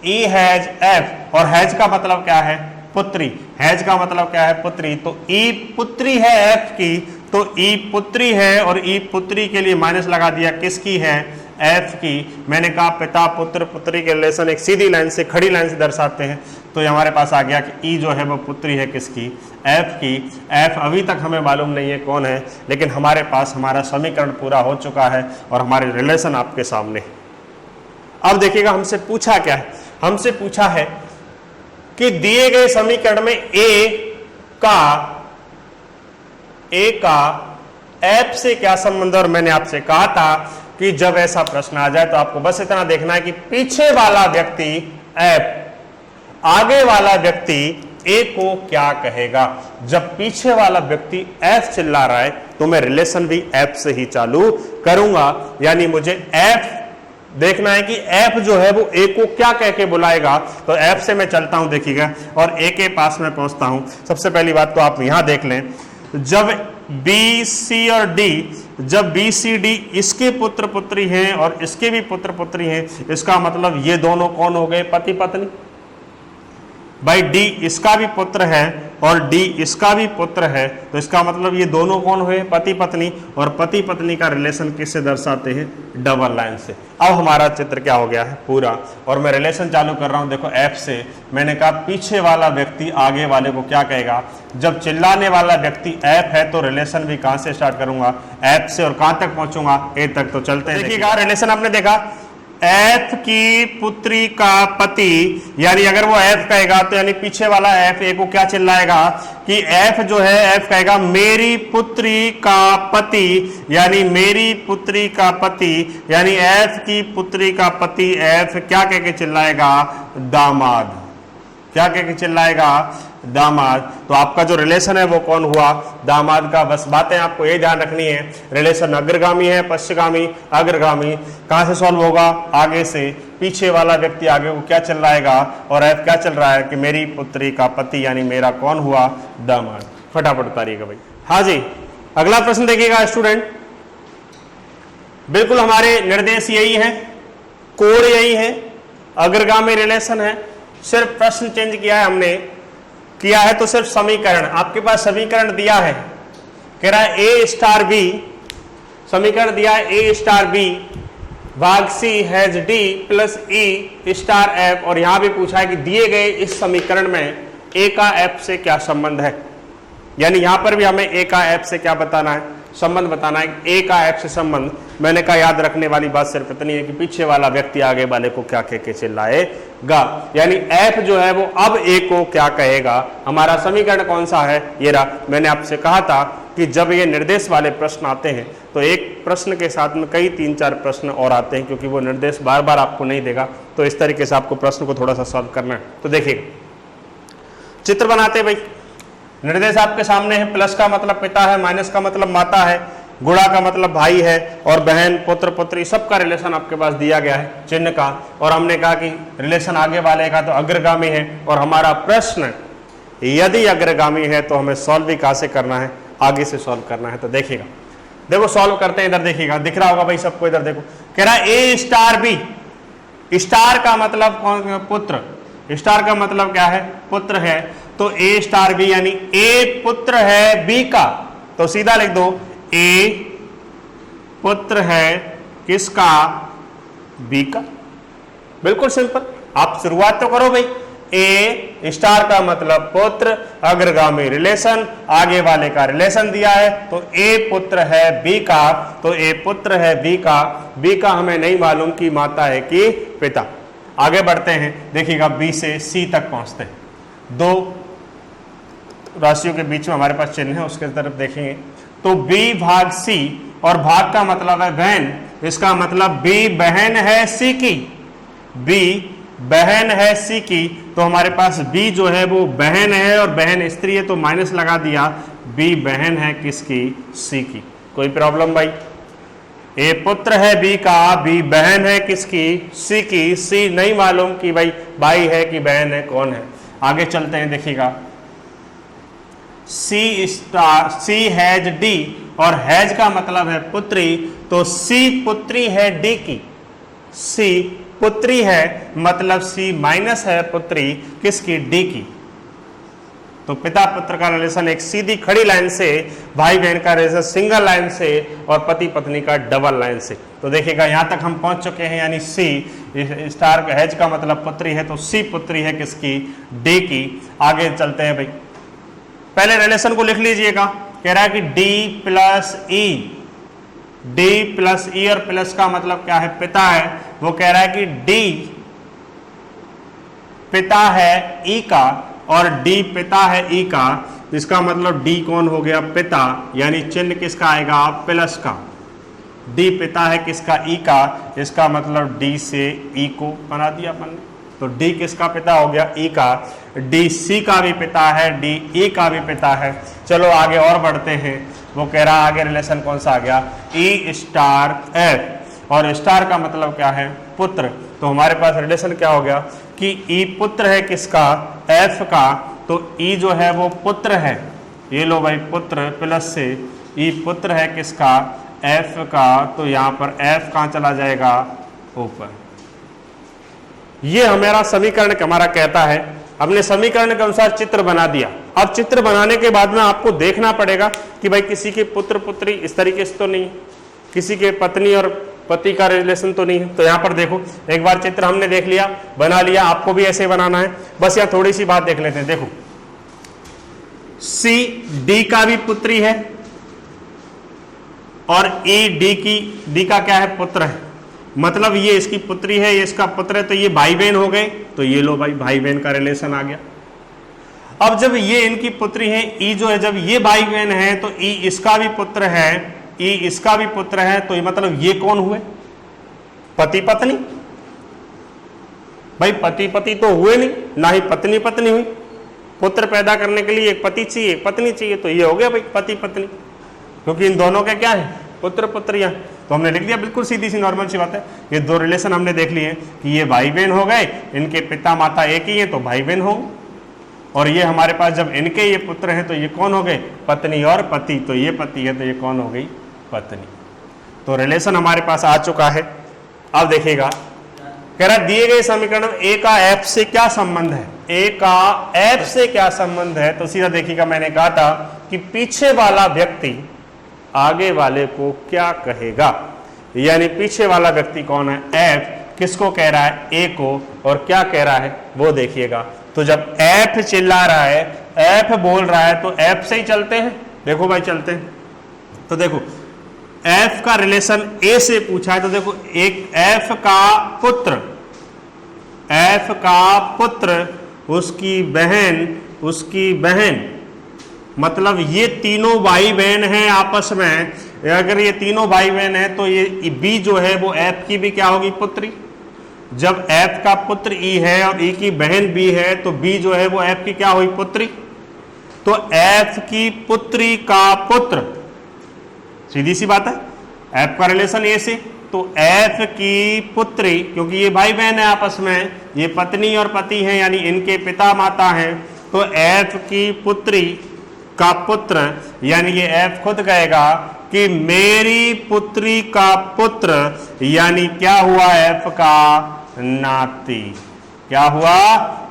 E has F, और हैज का मतलब क्या है, पुत्री। हैज का मतलब क्या है, पुत्री। तो ई पुत्री है एफ की, तो ई पुत्री है, और ई पुत्री के लिए माइनस लगा दिया, किसकी है, एफ की। मैंने कहा पिता पुत्र पुत्री के रिलेशन एक सीधी लाइन से, खड़ी लाइन से दर्शाते हैं, तो ये हमारे पास आ गया कि ई जो है वो पुत्री है किसकी, एफ की। एफ अभी तक हमें मालूम नहीं है कौन है, लेकिन हमारे पास हमारा समीकरण पूरा हो चुका है और हमारे रिलेशन आपके सामने। अब देखिएगा हमसे पूछा क्या है, हमसे पूछा है कि दिए गए समीकरण में ए का एफ से क्या संबंध है। और मैंने आपसे कहा था कि जब ऐसा प्रश्न आ जाए तो आपको बस इतना देखना है कि पीछे वाला व्यक्ति एफ, आगे वाला व्यक्ति ए को क्या कहेगा। जब पीछे वाला व्यक्ति एफ चिल्ला रहा है तो मैं रिलेशन भी एफ से ही चालू करूंगा, यानी मुझे एफ देखना है कि एफ जो है वो ए को क्या कह के बुलाएगा। तो एफ से मैं चलता हूं, देखिएगा, और ए के पास में पहुंचता हूं। सबसे पहली बात तो आप यहां देख लें, जब बी सी और डी, जब बी सी डी इसके पुत्र पुत्री हैं और इसके भी पुत्र पुत्री हैं, इसका मतलब ये दोनों कौन हो गए, पति पत्नी। भाई डी इसका भी पुत्र है और डी इसका भी पुत्र है, तो इसका मतलब ये दोनों कौन हुए, पति पत्नी। और पति पत्नी का रिलेशन किससे दर्शाते हैं, डबल लाइन से। अब हमारा चित्र क्या हो गया है पूरा, और मैं रिलेशन चालू कर रहा हूं। देखो एफ से मैंने कहा पीछे वाला व्यक्ति आगे वाले को क्या कहेगा। जब चिल्लाने वाला व्यक्ति एफ है तो रिलेशन भी कहां से स्टार्ट करूंगा, एफ से, और कहां तक पहुंचूंगा, ए तक। तो चलते हैं, देखिएगा रिलेशन आपने देखा, एफ की पुत्री का पति, यानी अगर वो एफ कहेगा तो यानी पीछे वाला एफ ए को क्या चिल्लाएगा कि एफ जो है, एफ कहेगा मेरी पुत्री का पति, यानी मेरी पुत्री का पति, यानी एफ की पुत्री का पति एफ क्या कह के चिल्लाएगा, दामाद। क्या कह के चिल्लाएगा, दामाद। तो आपका जो रिलेशन है वो कौन हुआ, दामाद का। बस बातें आपको ये ध्यान रखनी है, रिलेशन अग्रगामी है, पश्चिगामी, अग्रगामी। कहां से सॉल्व होगा, आगे से। पीछे वाला व्यक्ति आगे को क्या चिल्लाएगा, और एफ क्या चल रहा है कि मेरी पुत्री का पति, यानी मेरा कौन हुआ, दामाद। फटाफट उतारिएगा भाई। हाँ जी, अगला प्रश्न देखिएगा स्टूडेंट। बिल्कुल हमारे निर्देश यही है, कोड यही है, अग्रगामी रिलेशन है, सिर्फ प्रश्न चेंज किया है हमने, किया है तो सिर्फ समीकरण। आपके पास समीकरण दिया है, कह रहा है ए स्टार बी, समीकरण दिया है ए स्टार बी भाग C has D plus E star F, और यहां भी पूछा है कि दिए गए इस समीकरण में ए का एफ से क्या संबंध है, यानी यहां पर भी हमें ए का एफ से क्या बताना है, संबंध बताना है। ए का एफ से संबंध, मैंने कहा याद रखने वाली बात सिर्फ इतनी है कि पीछे वाला व्यक्ति आगे वाले को क्या कह के चिल्लाएगा, यानी एफ जो है वो अब ए को क्या कहेगा। हमारा समीकरण कौन सा है, ये रहा। मैंने आपसे कहा था कि जब ये निर्देश वाले प्रश्न आते हैं तो एक प्रश्न के साथ में कई 3-4 प्रश्न और आते हैं, क्योंकि वो निर्देश बार बार आपको नहीं देगा, तो इस तरीके से आपको प्रश्न को थोड़ा सा सॉल्व करना है। तो देखिए चित्र बनाते भाई, निर्देश आपके सामने है, प्लस का मतलब पिता है, माइनस का मतलब माता है, गुणा का मतलब भाई है, और बहन पुत्र पुत्री सबका रिलेशन आपके पास दिया गया है चिन्ह का, और हमने कहा कि रिलेशन आगे वाले का तो अग्रगामी है, और हमारा प्रश्न यदि अग्रगामी है तो हमें सॉल्व भी कहां से करना है, आगे से सॉल्व करना है। तो देखिएगा, देखो सॉल्व करते हैं, इधर देखिएगा, दिख रहा होगा भाई सबको, इधर देखो, कह रहा है ए स्टार बी, स्टार का मतलब कौन, पुत्र, स्टार का मतलब क्या है, पुत्र है, तो ए स्टार बी यानी ए पुत्र है बी का, तो सीधा लिख दो ए पुत्र है किसका, बी का। बिल्कुल सिंपल, आप शुरुआत तो करो भाई, ए स्टार का मतलब पुत्र, अग्रगामी रिलेशन, आगे वाले का रिलेशन दिया है, तो ए पुत्र है बी का, तो ए पुत्र है बी का, बी का हमें नहीं मालूम कि माता है कि पिता। आगे बढ़ते हैं, देखिएगा बी से सी तक पहुंचते हैं, दो राशियों के बीच में हमारे पास चिन्ह है, उसके तरफ देखेंगे तो बी भाग सी, और भाग का मतलब है बहन, इसका मतलब बी बहन है सी की, बी बहन है सी की, तो हमारे पास बी जो है वो बहन है, और बहन स्त्री है तो माइनस लगा दिया, बी बहन है किसकी, सी की। कोई प्रॉब्लम भाई, ए पुत्र है बी का, बी बहन है किसकी, सी की, सी नहीं मालूम कि भाई है कि बहन है, कौन है। आगे चलते हैं, देखिएगा सी स्टार, सी हैज डी, और हैज का मतलब है पुत्री, तो सी पुत्री है डी की, सी पुत्री है मतलब सी माइनस है पुत्री किसकी, डी की। तो पिता पुत्र का रिलेशन एक सीधी खड़ी लाइन से, भाई बहन का रिलेशन सिंगल लाइन से, और पति पत्नी का डबल लाइन से। तो देखिएगा यहां तक हम पहुंच चुके हैं, यानी सी स्टार हैज का मतलब पुत्री है, तो सी पुत्री है किसकी, डी की। आगे चलते हैं भाई, पहले रिलेशन को लिख लीजिएगा, कह रहा है कि डी प्लस ई, डी प्लस ई, और प्लस का मतलब क्या है, पिता है, वो कह रहा है कि डी पिता है ई का, और डी पिता है ई का, इसका मतलब डी कौन हो गया, पिता, यानी चिन्ह किसका आएगा, प्लस का, डी पिता है किसका, ई का, इसका मतलब डी से ई को बना दिया अपन ने, तो डी किसका पिता हो गया, ई का, डी सी का भी पिता है, डी ई का भी पिता है। चलो आगे और बढ़ते हैं, वो कह रहा आगे रिलेशन कौन सा आ गया, ई स्टार एफ, और स्टार का मतलब क्या है, पुत्र, तो हमारे पास रिलेशन क्या हो गया कि ई पुत्र है किसका, एफ का, तो ई जो है वो पुत्र है, ये लो भाई पुत्र प्लस से ई पुत्र है किसका, एफ का, तो यहां पर एफ कहां चला जाएगा, ऊपर। ये हमारा समीकरण हमारा कहता है, हमने समीकरण के अनुसार चित्र बना दिया। अब चित्र बनाने के बाद में आपको देखना पड़ेगा कि भाई किसी के पुत्र पुत्री इस तरीके से तो नहीं, किसी के पत्नी और पति का रिलेशन तो नहीं है। तो यहाँ पर देखो, एक बार चित्र हमने देख लिया, बना लिया, आपको भी ऐसे बनाना है। बस यहाँ थोड़ी सी बात देख लेते हैं, देखो सी डी का भी पुत्री है, और ई डी का क्या है, पुत्र है, मतलब ये इसकी पुत्री है, ये इसका पुत्र है, तो ये भाई बहन हो गए, तो ये लो भाई भाई बहन का रिलेशन आ गया। अब जब ये इनकी पुत्री है, ई जो है, जब ये भाई बहन है तो ई इसका भी पुत्र है, ई इसका भी पुत्र है, तो ये मतलब ये कौन हुए, पति पत्नी। भाई पति पति तो हुए नहीं, ना ही पत्नी पत्नी हुई। पुत्र पैदा करने के लिए एक पति चाहिए, एक पत्नी चाहिए, तो ये हो गया भाई पति पत्नी, क्योंकि इन दोनों के क्या है, पुत्र पुत्रियां। तो हमने लिख दिया, बिल्कुल सीधी सी नॉर्मल सी बात है। ये दो रिलेशन हमने देख लिए कि ये भाई बहन हो गए, इनके पिता माता एक ही है तो भाई बहन होंगे, और ये हमारे पास जब इनके ये पुत्र हैं तो ये कौन हो गए, पत्नी और पति, तो ये पति है तो ये कौन हो गई, पत्नी। तो रिलेशन हमारे पास आ चुका है। अब देखिएगा, कह रहा दिए गए समीकरण में ए का एफ से क्या संबंध है, ए का एफ से क्या संबंध है। तो सीधा देखिएगा, मैंने कहा था कि पीछे वाला व्यक्ति आगे वाले को क्या कहेगा, यानी पीछे वाला व्यक्ति कौन है, एफ, किसको कह रहा है, ए को, और क्या कह रहा है वो देखिएगा। तो जब एफ चिल्ला रहा है, एफ बोल रहा है, तो एफ से ही चलते हैं। देखो भाई चलते हैं, तो देखो एफ का रिलेशन ए से पूछा है, तो देखो एक एफ का पुत्र, एफ का पुत्र, उसकी बहन, मतलब ये तीनों भाई बहन हैं आपस में। अगर ये तीनों भाई बहन है तो ये बी जो है वो एफ की भी क्या होगी, पुत्री। जब एफ का पुत्र ई है और ई की बहन बी है तो बी जो है वो एफ की क्या हुई, पुत्री। तो एफ की पुत्री का पुत्र, सीधी सी बात है, एफ का रिलेशन ए से, तो एफ की पुत्री, क्योंकि ये भाई बहन है आपस में, ये पत्नी और पति हैं, यानी इनके पिता माता हैं, तो एफ की पुत्री का पुत्र, यानी ये एफ खुद कहेगा कि मेरी पुत्री का पुत्र, यानी क्या हुआ, एफ का नाती। क्या हुआ,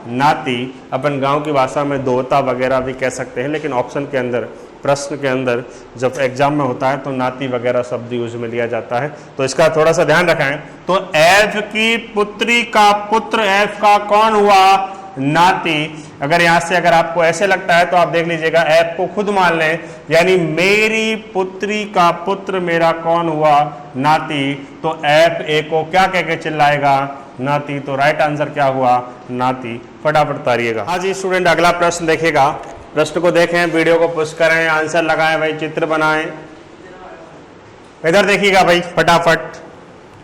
नाती। अपन गांव की भाषा में दोहता वगैरह भी कह सकते हैं, लेकिन ऑप्शन के अंदर, प्रश्न के अंदर जब एग्जाम में होता है तो नाती वगैरह शब्द यूज में लिया जाता है, तो इसका थोड़ा सा ध्यान रखें। तो एफ की पुत्री का पुत्र एफ का कौन हुआ, नाती। अगर यहां से अगर आपको ऐसे लगता है तो आप देख लीजिएगा, एफ को खुद मान लें, यानी मेरी पुत्री का पुत्र मेरा कौन हुआ, नाती। तो एफ ए को क्या कह के चिल्लाएगा, नाती। तो राइट आंसर क्या हुआ, नाती। फटाफट उतारिएगा। हाँ जी स्टूडेंट, अगला प्रश्न देखिएगा, प्रश्न को देखें, वीडियो को पुश करें, आंसर लगाएं भाई, चित्र बनाएं। इधर देखिएगा भाई फटाफट।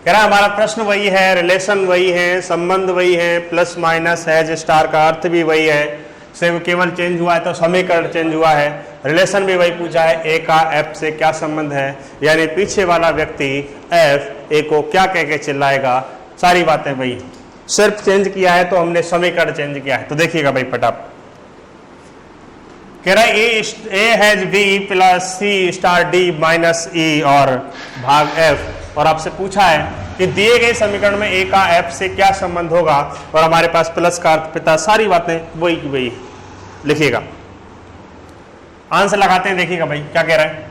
कह रहा हमारा प्रश्न वही है, रिलेशन वही है, संबंध वही है, प्लस माइनस है, स्टार का अर्थ भी वही है, सिर्फ केवल चेंज हुआ है तो समीकरण चेंज हुआ है। रिलेशन भी वही पूछा है, ए का एफ से क्या संबंध है, यानी पीछे वाला व्यक्ति एफ ए को क्या कह के चिल्लाएगा, सारी बातें वही, सिर्फ चेंज किया है तो हमने समीकरण चेंज किया है। तो देखिएगा भाई फटाफट। कह रहा है A has B plus C star D minus E और भाग एफ, और आपसे पूछा है कि दिए गए समीकरण में ए का एफ से क्या संबंध होगा, और हमारे पास प्लस का अर्थ पिता, सारी बातें वही की वही। लिखिएगा, आंसर लगाते हैं, देखिएगा भाई क्या कह रहा है।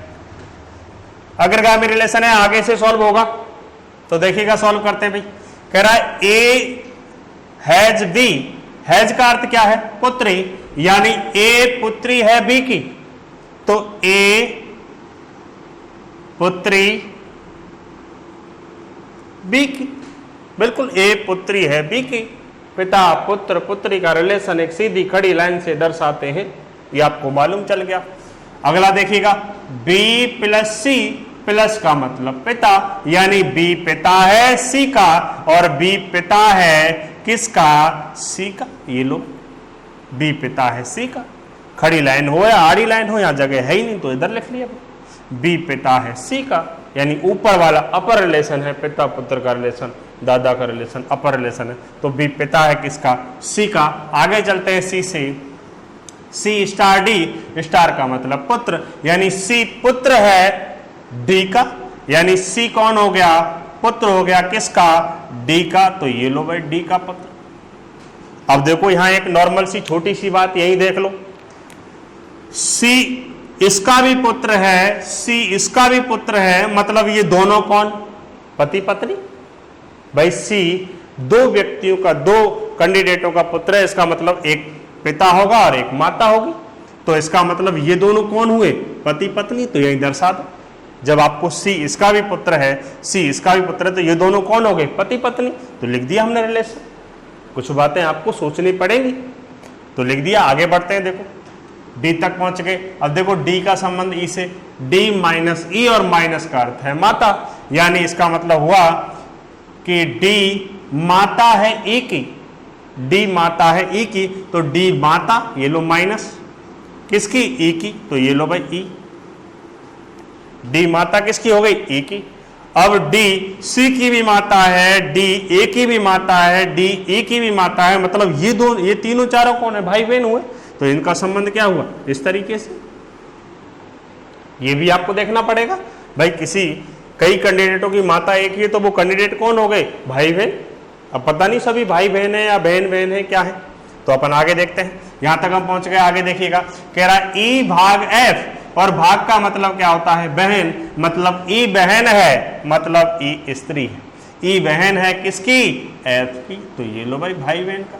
अग्रगामी रिलेशन है, आगे से सॉल्व होगा, तो देखिएगा सॉल्व करते हैं भाई। कह रहा है ए हैज बी, हैज का अर्थ क्या है, पुत्री, यानी ए पुत्री है बी की, तो ए पुत्री बी की, बिल्कुल ए पुत्री है बी की। पिता पुत्र पुत्री का रिलेशन एक सीधी खड़ी लाइन से दर्शाते हैं, ये आपको मालूम चल गया। अगला देखिएगा, बी प्लस सी, प्लस का मतलब पिता, यानी बी पिता है सी का, और बी पिता है किसका, सी का। ये लो, बी पिता है सी का, खड़ी लाइन हो या आड़ी लाइन हो, यहां जगह है ही नहीं तो इधर लिख लिया। बी पिता है सी का, यानी ऊपर वाला अपर रिलेशन है, पिता पुत्र का रिलेशन, दादा का रिलेशन अपर रिलेशन है, तो बी पिता है किसका, सी का। आगे चलते हैं सी से, सी स्टार डी, स्टार का मतलब पुत्र, यानी सी पुत्र है डी का, यानी सी कौन हो गया, पुत्र हो गया किसका, डी का। तो ये लो भाई डी का पुत्र। अब देखो यहां एक नॉर्मल सी छोटी सी बात यही देख लो, सी इसका भी पुत्र है, सी इसका भी पुत्र है, मतलब ये दोनों कौन, पति पत्नी। भाई सी दो व्यक्तियों का, दो कैंडिडेटों का पुत्र है, इसका मतलब एक पिता होगा और एक माता होगी, तो इसका मतलब ये दोनों कौन हुए, पति पत्नी। तो यही दर्शा दो, जब आपको सी इसका भी पुत्र है, सी इसका भी पुत्र है, तो ये दोनों कौन हो गए, पति पत्नी। तो लिख दिया हमने रिलेशन। कुछ बातें आपको सोचनी पड़ेंगी, तो लिख दिया। आगे बढ़ते हैं, देखो डी तक पहुंच गए। अब देखो डी का संबंध ई से, डी माइनस ई, और माइनस का अर्थ है माता, यानी इसका मतलब हुआ कि डी माता है ई की, डी माता है ई की, तो डी माता, ये लो माइनस किसकी, ई की, तो ये लो भाई ई, डी माता किसकी हो गई, ई की। अब डी सी की भी माता है, डी ए की भी माता है, डी ई की भी माता है, मतलब ये दो, ये तीनों चारों कौन है, भाई बहन हुए, तो इनका संबंध क्या हुआ, इस तरीके से। ये भी आपको देखना पड़ेगा भाई, किसी कई कैंडिडेटों की माता एक ही है, तो वो कैंडिडेट कौन हो गए, भाई बहन। अब पता नहीं सभी भाई बहन है या बहन बहन है, क्या है, तो अपन आगे देखते हैं। यहां तक हम पहुंच गए, आगे देखिएगा। कह रहा है ई भाग एफ, और भाग का मतलब क्या होता है, बहन, मतलब ई बहन है, मतलब ई स्त्री है। ई बहन है किसकी, एफ की। तो ये लो भाई भाई बहन का।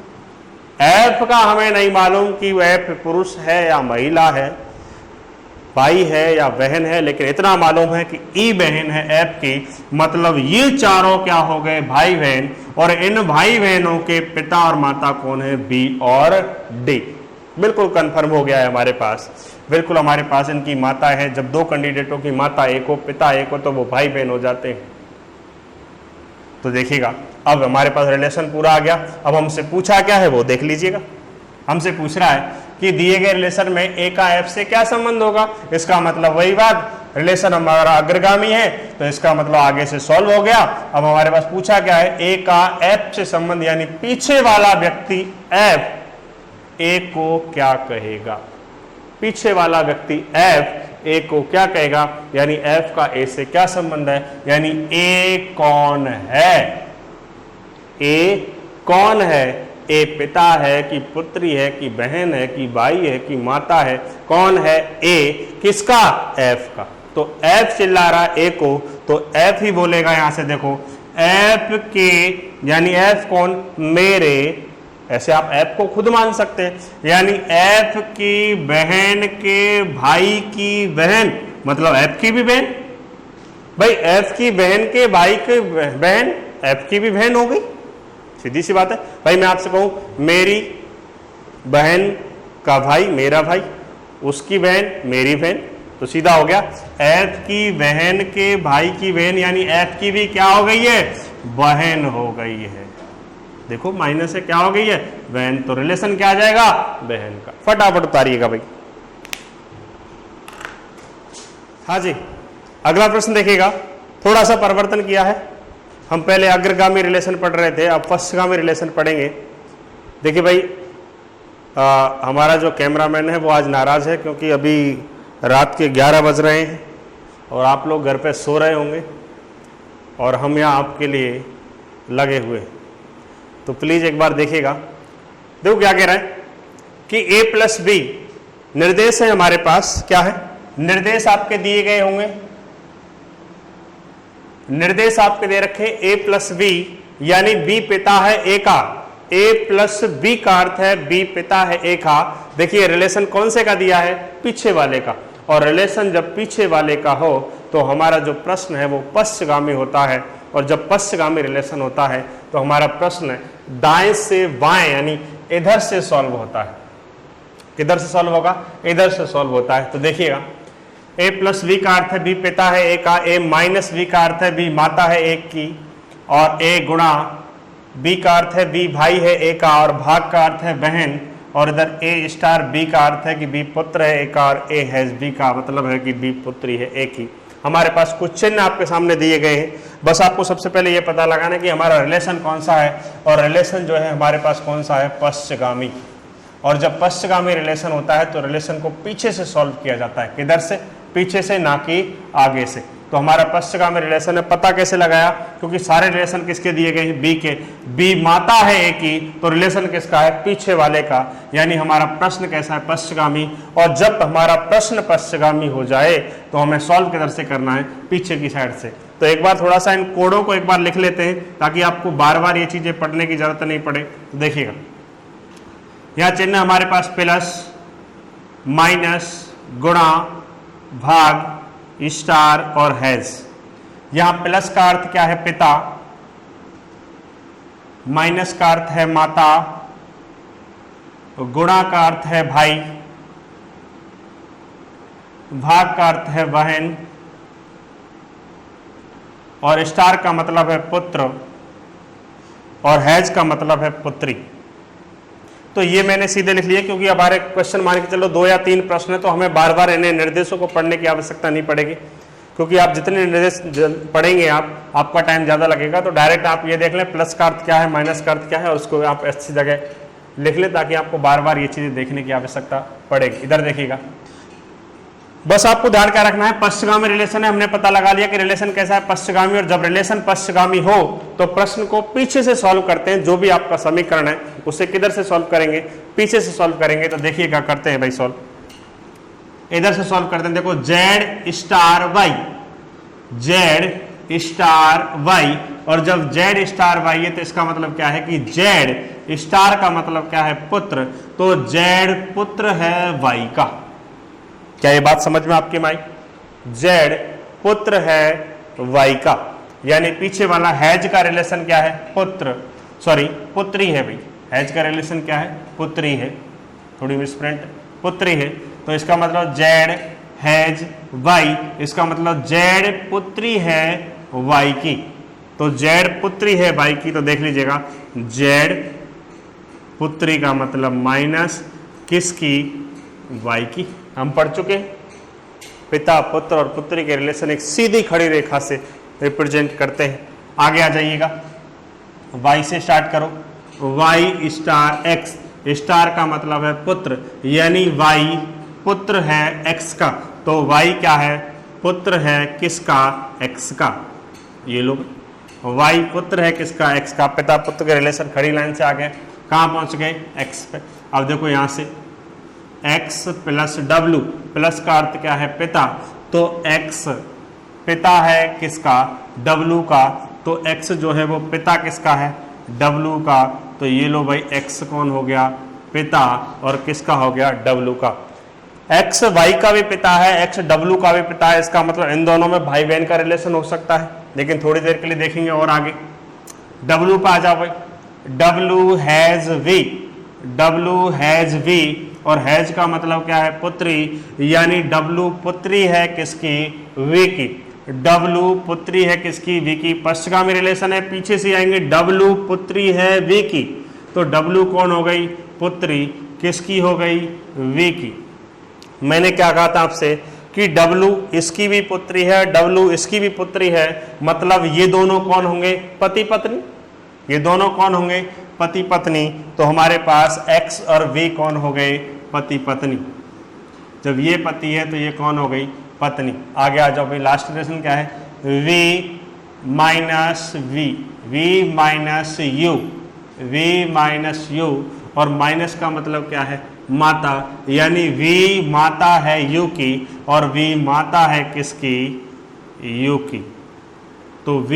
एफ का हमें नहीं मालूम कि वह पुरुष है या महिला है, भाई है या बहन है, लेकिन इतना मालूम है कि ई बहन है एफ की, मतलब ये चारों क्या हो गए, भाई बहन। और इन भाई बहनों के पिता और माता कौन है, बी और डी। बिल्कुल कंफर्म हो गया है हमारे पास, बिल्कुल हमारे पास इनकी माता है। जब दो कैंडिडेटों की माता एक हो, पिता एक हो, तो वो भाई बहन हो जाते हैं। तो देखिएगा अब हमारे पास रिलेशन पूरा आ गया। अब हमसे पूछा क्या है वो देख लीजिएगा। हमसे पूछ रहा है कि दिए गए रिलेशन में ए का एफ से क्या संबंध होगा। इसका मतलब वही बात, रिलेशन हमारा अग्रगामी है, तो इसका मतलब आगे से सॉल्व हो गया। अब हमारे पास पूछा क्या है, ए का एफ से संबंध, यानी पीछे वाला व्यक्ति एफ ए को क्या कहेगा। पीछे वाला व्यक्ति एफ ए को क्या कहेगा, यानी एफ का ए से क्या संबंध है, यानी ए कौन है, ए कौन है, ए पिता है कि पुत्री है कि बहन है कि भाई है कि माता है, कौन है, ए किसका, एफ का। तो एफ चिल्ला रहा ए को, तो एफ ही बोलेगा। यहां से देखो एफ के, यानी एफ कौन, मेरे, ऐसे आप एफ को खुद मान सकते हैं, यानी एफ की बहन के भाई की बहन, मतलब एफ की भी बहन। भाई एफ की बहन के भाई की बहन एफ की भी बहन हो गई, सीधी सी बात है। भाई मैं आपसे कहूं मेरी बहन का भाई मेरा भाई, उसकी बहन मेरी बहन, तो सीधा हो गया एफ की बहन के भाई की बहन, यानी एफ की भी क्या हो गई है, बहन हो गई है। देखो माइनस से क्या हो गई है, बहन, तो रिलेशन क्या आ जाएगा, बहन का। फटाफट उतारिएगा भाई। हाँ जी, अगला प्रश्न देखिएगा, थोड़ा सा परिवर्तन किया है। हम पहले अग्रगामी रिलेशन पढ़ रहे थे, अब पश्चगामी रिलेशन पढ़ेंगे। देखिए भाई हमारा जो कैमरामैन है वो आज नाराज है, क्योंकि अभी रात के 11 बज रहे हैं और आप लोग घर पे सो रहे होंगे और हम यहाँ आपके लिए लगे हुए हैं। तो प्लीज एक बार देखिएगा। देखो क्या कह रहा है कि ए प्लस बी निर्देश है हमारे पास, क्या है, निर्देश आपके दिए गए होंगे, निर्देश आपके दे रखे ए प्लस बी, यानी बी पिता है ए का, ए प्लस बी का अर्थ है बी पिता है ए का। देखिए रिलेशन कौन से का दिया है, पीछे वाले का, और रिलेशन जब पीछे वाले का हो तो हमारा जो प्रश्न है वो पश्चगामी होता है, और जब पश्चगामी रिलेशन होता है तो हमारा प्रश्न दाएं से बाएं यानी इधर से सॉल्व होता है। किधर से सॉल्व होगा, इधर से सॉल्व होता है। तो देखिएगा ए प्लस बी का अर्थ है बी पिता है ए का, ए माइनस बी का अर्थ है बी माता है एक की, और ए गुणा बी का अर्थ है बी भाई है ए का, और भाग का अर्थ है बहन, और इधर ए स्टार बी का अर्थ है कि बी पुत्र है ए का, और ए हैज बी का मतलब है कि बी पुत्री है ए की। हमारे पास कुछ चिन्ह आपके सामने दिए गए हैं, बस आपको सबसे पहले ये पता लगाना कि हमारा रिलेशन कौन सा है, और रिलेशन जो है हमारे पास कौन सा है, पश्चगामी। और जब पश्चगामी रिलेशन होता है तो रिलेशन को पीछे से सॉल्व किया जाता है, किधर से, पीछे से, ना कि आगे से। तो हमारा पश्चगामी रिलेशन है, पता कैसे लगाया, क्योंकि सारे रिलेशन किसके दिए गए हैं, बी के, बी माता है ए की, तो रिलेशन किसका है, पीछे वाले का, यानी हमारा प्रश्न कैसा है, पश्चगामी। और जब हमारा प्रश्न पश्चगामी हो जाए तो हमें सॉल्व किधर से करना है, पीछे की साइड से। तो एक बार थोड़ा सा इन कोडों को एक बार लिख लेते हैं ताकि आपको बार बार ये चीजें पढ़ने की जरूरत नहीं पड़े। तो देखिएगा यह चिन्ह हमारे पास प्लस, माइनस, गुणा, भाग, स्टार और हैज। यहां प्लस का अर्थ क्या है, पिता, माइनस का अर्थ है माता, गुणा का अर्थ है भाई, भाग का अर्थ है बहन, और स्टार का मतलब है पुत्र, और हैज का मतलब है पुत्री। तो ये मैंने सीधे लिख लिया, क्योंकि हमारे क्वेश्चन मान के चलो 2 या 3 प्रश्न है, तो हमें बार बार इन्हें निर्देशों को पढ़ने की आवश्यकता नहीं पड़ेगी, क्योंकि आप जितने निर्देश पढ़ेंगे आपका टाइम ज़्यादा लगेगा। तो डायरेक्ट आप ये देख लें प्लस का अर्थ क्या है, माइनस का अर्थ क्या है, और उसको आप अच्छी जगह लिख लें ताकि आपको बार बार ये चीज़ें देखने की आवश्यकता पड़ेगी। इधर देखिएगा, बस आपको ध्यान क्या रखना है, पश्चगामी रिलेशन है, हमने पता लगा लिया कि रिलेशन कैसा है, पश्चगामी। और जब रिलेशन पश्चगामी हो तो प्रश्न को पीछे से सॉल्व करते हैं, जो भी आपका समीकरण है उसे किधर से सॉल्व करेंगे, पीछे से सॉल्व करेंगे। तो देखिए क्या करते हैं भाई सॉल्व। इधर से सॉल्व करते हैं। देखो Z star Y, Z star Y, और जब जेड स्टार वाई है तो इसका मतलब क्या है कि जेड स्टार का मतलब क्या है पुत्र, तो जेड पुत्र है वाई का। क्या ये बात समझ में आपकी माई? जेड पुत्र है वाई का, यानी पीछे वाला हैज का रिलेशन क्या है? पुत्र, सॉरी पुत्री है भाई, हैज का रिलेशन क्या है? पुत्री है, थोड़ी मिसप्रिंट, पुत्री है। तो इसका मतलब जेड हैज वाई, इसका मतलब जेड पुत्री है वाई की। तो जेड पुत्री है वाई की, तो देख लीजिएगा जेड पुत्री का मतलब माइनस किसकी? वाई की। हम पढ़ चुके हैं पिता पुत्र और पुत्री के रिलेशन एक सीधी खड़ी रेखा से रिप्रेजेंट करते हैं। आगे आ जाइएगा, y से स्टार्ट करो, y स्टार x, स्टार का मतलब है पुत्र, यानी y पुत्र है x का, तो y क्या है? पुत्र है किसका? x का। ये लोग y पुत्र है किसका? x का। पिता पुत्र के रिलेशन खड़ी लाइन से आ गए, कहाँ पहुंच गए? x पे। अब देखो यहाँ से x प्लस w, प्लस का अर्थ क्या है? पिता, तो x पिता है किसका? w का, तो x जो है वो पिता किसका है? w का। तो ये लो भाई x कौन हो गया? पिता, और किसका हो गया? w का। x y का भी पिता है, x w का भी पिता है, इसका मतलब इन दोनों में भाई बहन का रिलेशन हो सकता है, लेकिन थोड़ी देर के लिए देखेंगे और आगे। w पे आ जाओ भाई, w हैज v, और हैज का मतलब क्या है? पुत्री, यानी w पुत्री है किसकी? v की। w पुत्री है किसकी? v की। पश्चगामी रिलेशन है, पीछे से आएंगे, w पुत्री है v की, तो w कौन हो गई? पुत्री, किसकी हो गई? v की। मैंने क्या कहा था आपसे कि w इसकी भी पुत्री है, w इसकी भी पुत्री है, मतलब ये दोनों कौन होंगे? पति पत्नी। ये दोनों कौन होंगे? पति पत्नी। तो हमारे पास x और v कौन हो गए? पति पत्नी। जब ये पति है तो ये कौन हो गई? पत्नी। आगे आ जाओ भाई, लास्ट रिलेशन क्या है? v minus v, v minus u, v minus u, और माइनस का मतलब क्या है? माता, यानी v माता है u की, और v माता है किसकी? u की। तो v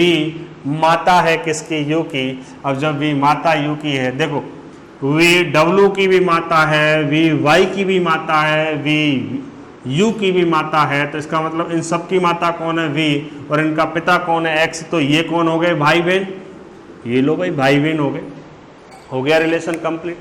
माता है किसकी? u की। अब जब v माता u की है, देखो v w की भी माता है, v y की भी माता है, v u की भी माता है, तो इसका मतलब इन सब की माता कौन है? v, और इनका पिता कौन है? x। तो ये कौन हो गए? भाई बहन। ये लो भाई भाई बहन हो गए, हो गया रिलेशन कंप्लीट।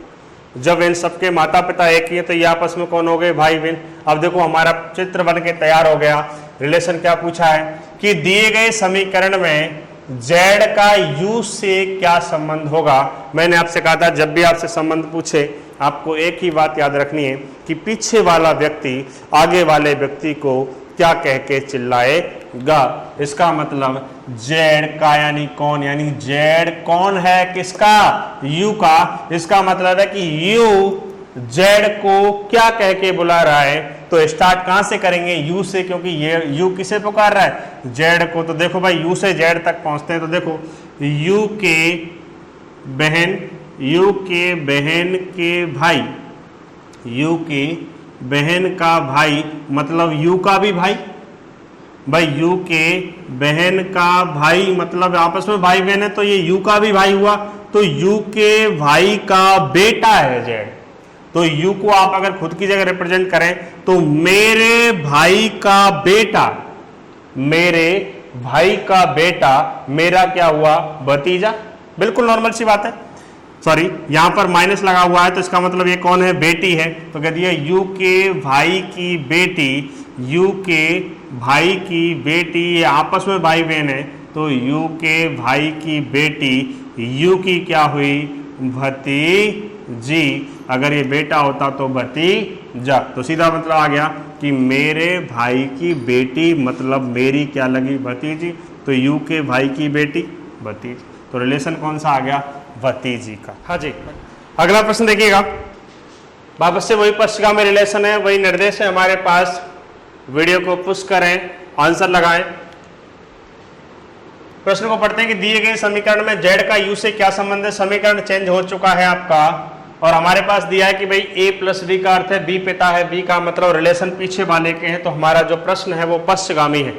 जब इन सबके माता पिता एक ही है तो ये आपस में कौन हो गए? भाई बहन। अब देखो हमारा चित्र बन के तैयार हो गया। रिलेशन क्या पूछा है कि दिए गए समीकरण में z का u से क्या संबंध होगा। मैंने आपसे कहा था जब भी आपसे संबंध पूछे आपको एक ही बात याद रखनी है कि पीछे वाला व्यक्ति आगे वाले व्यक्ति को क्या कह के चिल्लाएगा। इसका मतलब z का यानी कौन, यानी z कौन है किसका? u का। इसका मतलब है कि u z को क्या कह के बुला रहा है। तो स्टार्ट कहां से करेंगे? u से, क्योंकि ये u किसे पुकार रहा है? z को। तो देखो भाई u से z तक पहुंचते हैं, तो देखो u के बहन, u के बहन के भाई, u के बहन का भाई, मतलब u का भी भाई, भाई u के बहन का भाई मतलब आपस में भाई बहन है, तो ये u का भी भाई हुआ, तो u के भाई का बेटा है z। तो u को आप अगर खुद की जगह रिप्रेजेंट करें तो मेरे भाई का बेटा, मेरे भाई का बेटा मेरा क्या हुआ? भतीजा। बिल्कुल नॉर्मल सी बात है। सॉरी, यहां पर माइनस लगा हुआ है तो इसका मतलब ये कौन है? बेटी है। तो कह दिया u के भाई की बेटी, u के भाई की बेटी, ये आपस में भाई बहन है, तो u के भाई की बेटी u की क्या हुई? भतीजी। अगर ये बेटा होता तो भतीजा। तो सीधा मतलब आ गया कि मेरे भाई की बेटी मतलब मेरी क्या लगी? भतीजी। तो u के भाई की बेटी भतीजी। तो रिलेशन कौन सा आ गया? भतीजी का। हाँ जी, अगला प्रश्न देखिएगा। वापस से वही पश्चिगामी रिलेशन है, वही निर्देश है हमारे पास। वीडियो को पुश करें, आंसर लगाएं। प्रश्न को पढ़ते हैं कि दिए गए समीकरण में z का u से क्या संबंध है। समीकरण चेंज हो चुका है आपका और हमारे पास दिया है कि भाई a प्लस b का अर्थ है b पिता है, b का मतलब रिलेशन पीछे वाले के हैं, तो हमारा जो प्रश्न है वो पश्चगामी है।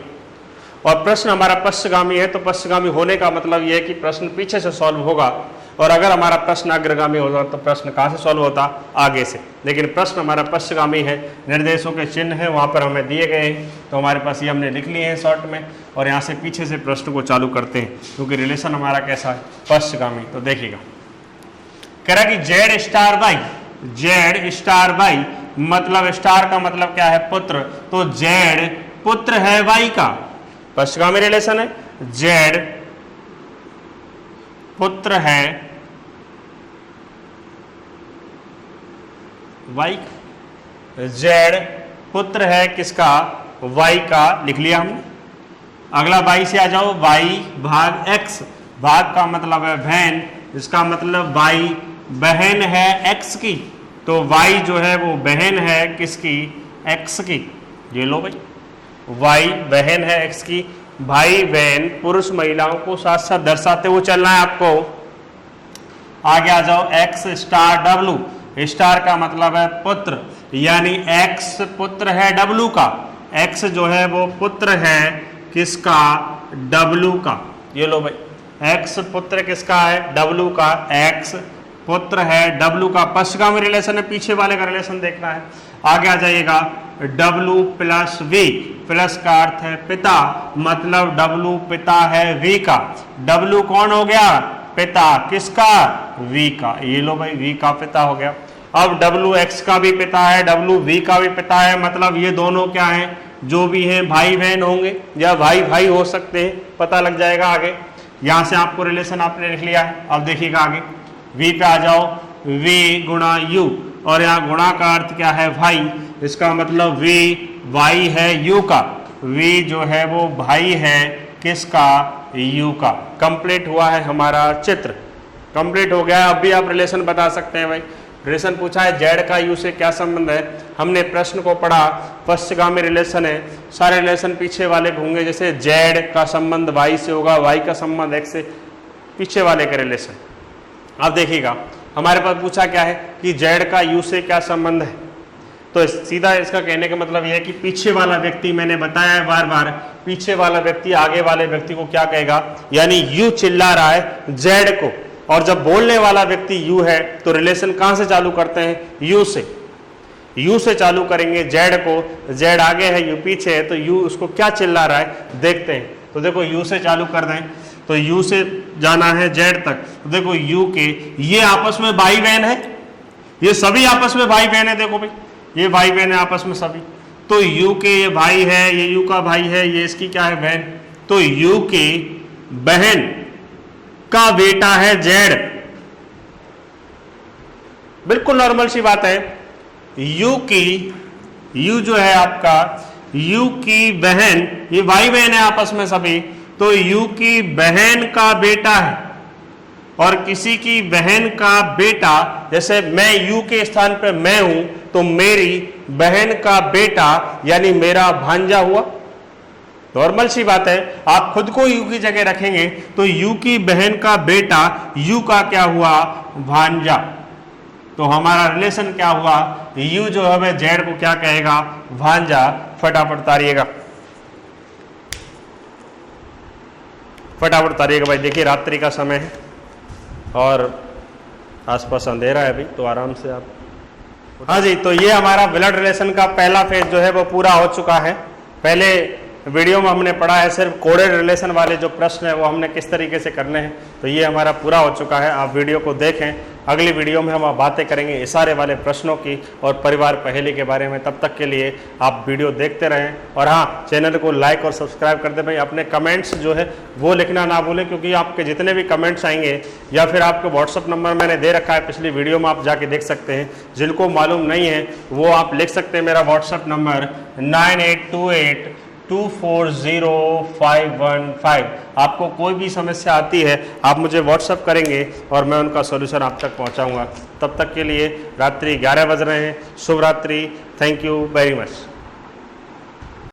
और प्रश्न हमारा पश्चगामी है तो पश्चगामी होने का मतलब यह है कि प्रश्न पीछे से सॉल्व होगा, और अगर हमारा प्रश्न अग्रगामी होगा तो प्रश्न कहाँ से सॉल्व होता, आगे से। लेकिन प्रश्न हमारा पश्चगामी है, निर्देशों के चिन्ह हैं वहाँ पर हमें दिए गए हैं, तो हमारे पास ये हमने लिख लिए हैं शॉर्ट में, और यहाँ से पीछे से प्रश्न को चालू करते हैं क्योंकि रिलेशन हमारा कैसा है, पश्चगामी। तो देखिएगा, कह रहा कि जेड स्टार बाई मतलब स्टार का मतलब क्या है, पुत्र, तो जेड पुत्र है वाई का, पश्चगामी रिलेशन है, जेड पुत्र है वाई का, जेड पुत्र है किसका, वाई का, लिख लिया हमने। अगला वाई से आ जाओ, वाई भाग एक्स, भाग का मतलब है बहन, इसका मतलब वाई बहन है एक्स की, तो वाई जो है वो बहन है किसकी, एक्स की। ये लो भाई, वाई बहन है एक्स की, भाई बहन पुरुष महिलाओं को साथ साथ दर्शाते हुए चलना है आपको। आगे आ जाओ, एक्स स्टार डब्लू, स्टार का मतलब है पुत्र, यानी एक्स पुत्र है डब्लू का, एक्स जो है वो पुत्र है किसका, डब्लू का। ये लो भाई, एक्स पुत्र किसका है, डब्लू का, एक्स पुत्र है डब्लू का, पश्चगामी रिलेशन है, पीछे वाले का रिलेशन देखना है। आगे आ जाइएगा, डब्लू प्लस वी, प्लस का अर्थ है पिता, मतलब डब्लू पिता है वी का, डब्लू कौन हो गया, पिता किसका, वी का। ये लो भाई, वी का पिता हो गया। अब डब्लू एक्स का भी पिता है, डब्लू वी का भी पिता है, मतलब ये दोनों क्या हैं, जो भी हैं भाई बहन होंगे या भाई भाई हो सकते हैं, पता लग जाएगा आगे। यहां से आपको रिलेशन आपने लिख लिया है। अब देखिएगा आगे, वी पे आ जाओ, वी गुणा यू, और यहाँ गुणा का अर्थ क्या है, भाई, इसका मतलब वी वाई है यू का, वी जो है वो भाई है किसका, यू का। कंप्लीट हुआ है हमारा चित्र, कंप्लीट हो गया है। अब भी आप रिलेशन बता सकते हैं भाई। रिलेशन पूछा है जेड का यू से क्या संबंध है, हमने प्रश्न को पढ़ा, पश्चगामी रिलेशन है, सारे रिलेशन पीछे वाले होंगे, जैसे जेड का संबंध वाई से होगा, वाई का संबंध एक्स से, पीछे वाले का रिलेशन। अब देखिएगा, हमारे पास पूछा क्या है कि जेड का यू से क्या संबंध है, तो सीधा इसका कहने का मतलब यह है कि पीछे वाला व्यक्ति, मैंने बताया है बार बार, पीछे वाला व्यक्ति आगे वाले व्यक्ति को क्या कहेगा, यानी यू चिल्ला रहा है जेड को, और जब बोलने वाला व्यक्ति यू है तो रिलेशन कहां से चालू करते हैं, यू से, यू से चालू करेंगे जेड को, जेड आगे है यू पीछे है, तो यू उसको क्या चिल्ला रहा है देखते हैं। तो देखो यू से चालू कर दें, तो यू से जाना है जेड तक, तो देखो यू के ये आपस में भाई बहन है, ये सभी आपस में भाई बहन है, देखो भाई ये भाई बहन है आपस में सभी, तो यू के ये भाई है, ये यू का भाई है, ये इसकी क्या है, बहन, तो यू के बहन का बेटा है जेड, बिल्कुल नॉर्मल सी बात है। यू जो है आपका, यू की बहन, ये भाई बहन है आपस में सभी, तो यू की बहन का बेटा है, और किसी की बहन का बेटा, जैसे मैं यू के स्थान पर मैं हूं, तो मेरी बहन का बेटा यानी मेरा भांजा हुआ, नॉर्मल सी बात है। आप खुद को यू की जगह रखेंगे तो यू की बहन का बेटा यू का क्या हुआ, भांजा, तो हमारा रिलेशन क्या हुआ, यू जो है जेड को क्या कहेगा, भांजा। फटाफट तारिएगा, फटाफट तारिएगा भाई। देखिए रात्रि का समय है और आसपास अंधेरा है भाई, तो आराम से आप, हाँ जी। तो ये हमारा ब्लड रिलेशन का पहला फेज जो है वो पूरा हो चुका है। पहले वीडियो में हमने पढ़ा है सिर्फ कोडेड रिलेशन वाले जो प्रश्न है वो हमने किस तरीके से करने हैं, तो ये हमारा पूरा हो चुका है। आप वीडियो को देखें, अगली वीडियो में हम बातें करेंगे इशारे वाले प्रश्नों की और परिवार पहेली के बारे में। तब तक के लिए आप वीडियो देखते रहें, और हाँ, चैनल को लाइक और सब्सक्राइब कर दें भाई। अपने कमेंट्स जो है वो लिखना ना भूलें, क्योंकि आपके जितने भी कमेंट्स आएंगे, या फिर आपको व्हाट्सअप नंबर मैंने दे रखा है पिछली वीडियो में, आप जाके देख सकते हैं। जिनको मालूम नहीं है वो आप लिख सकते हैं, मेरा व्हाट्सअप नंबर 9828240515। आपको कोई भी समस्या आती है आप मुझे व्हाट्सअप करेंगे और मैं उनका सॉल्यूशन आप तक पहुंचाऊंगा। तब तक के लिए रात्रि 11 बज रहे हैं। शुभ रात्रि, थैंक यू वेरी मच।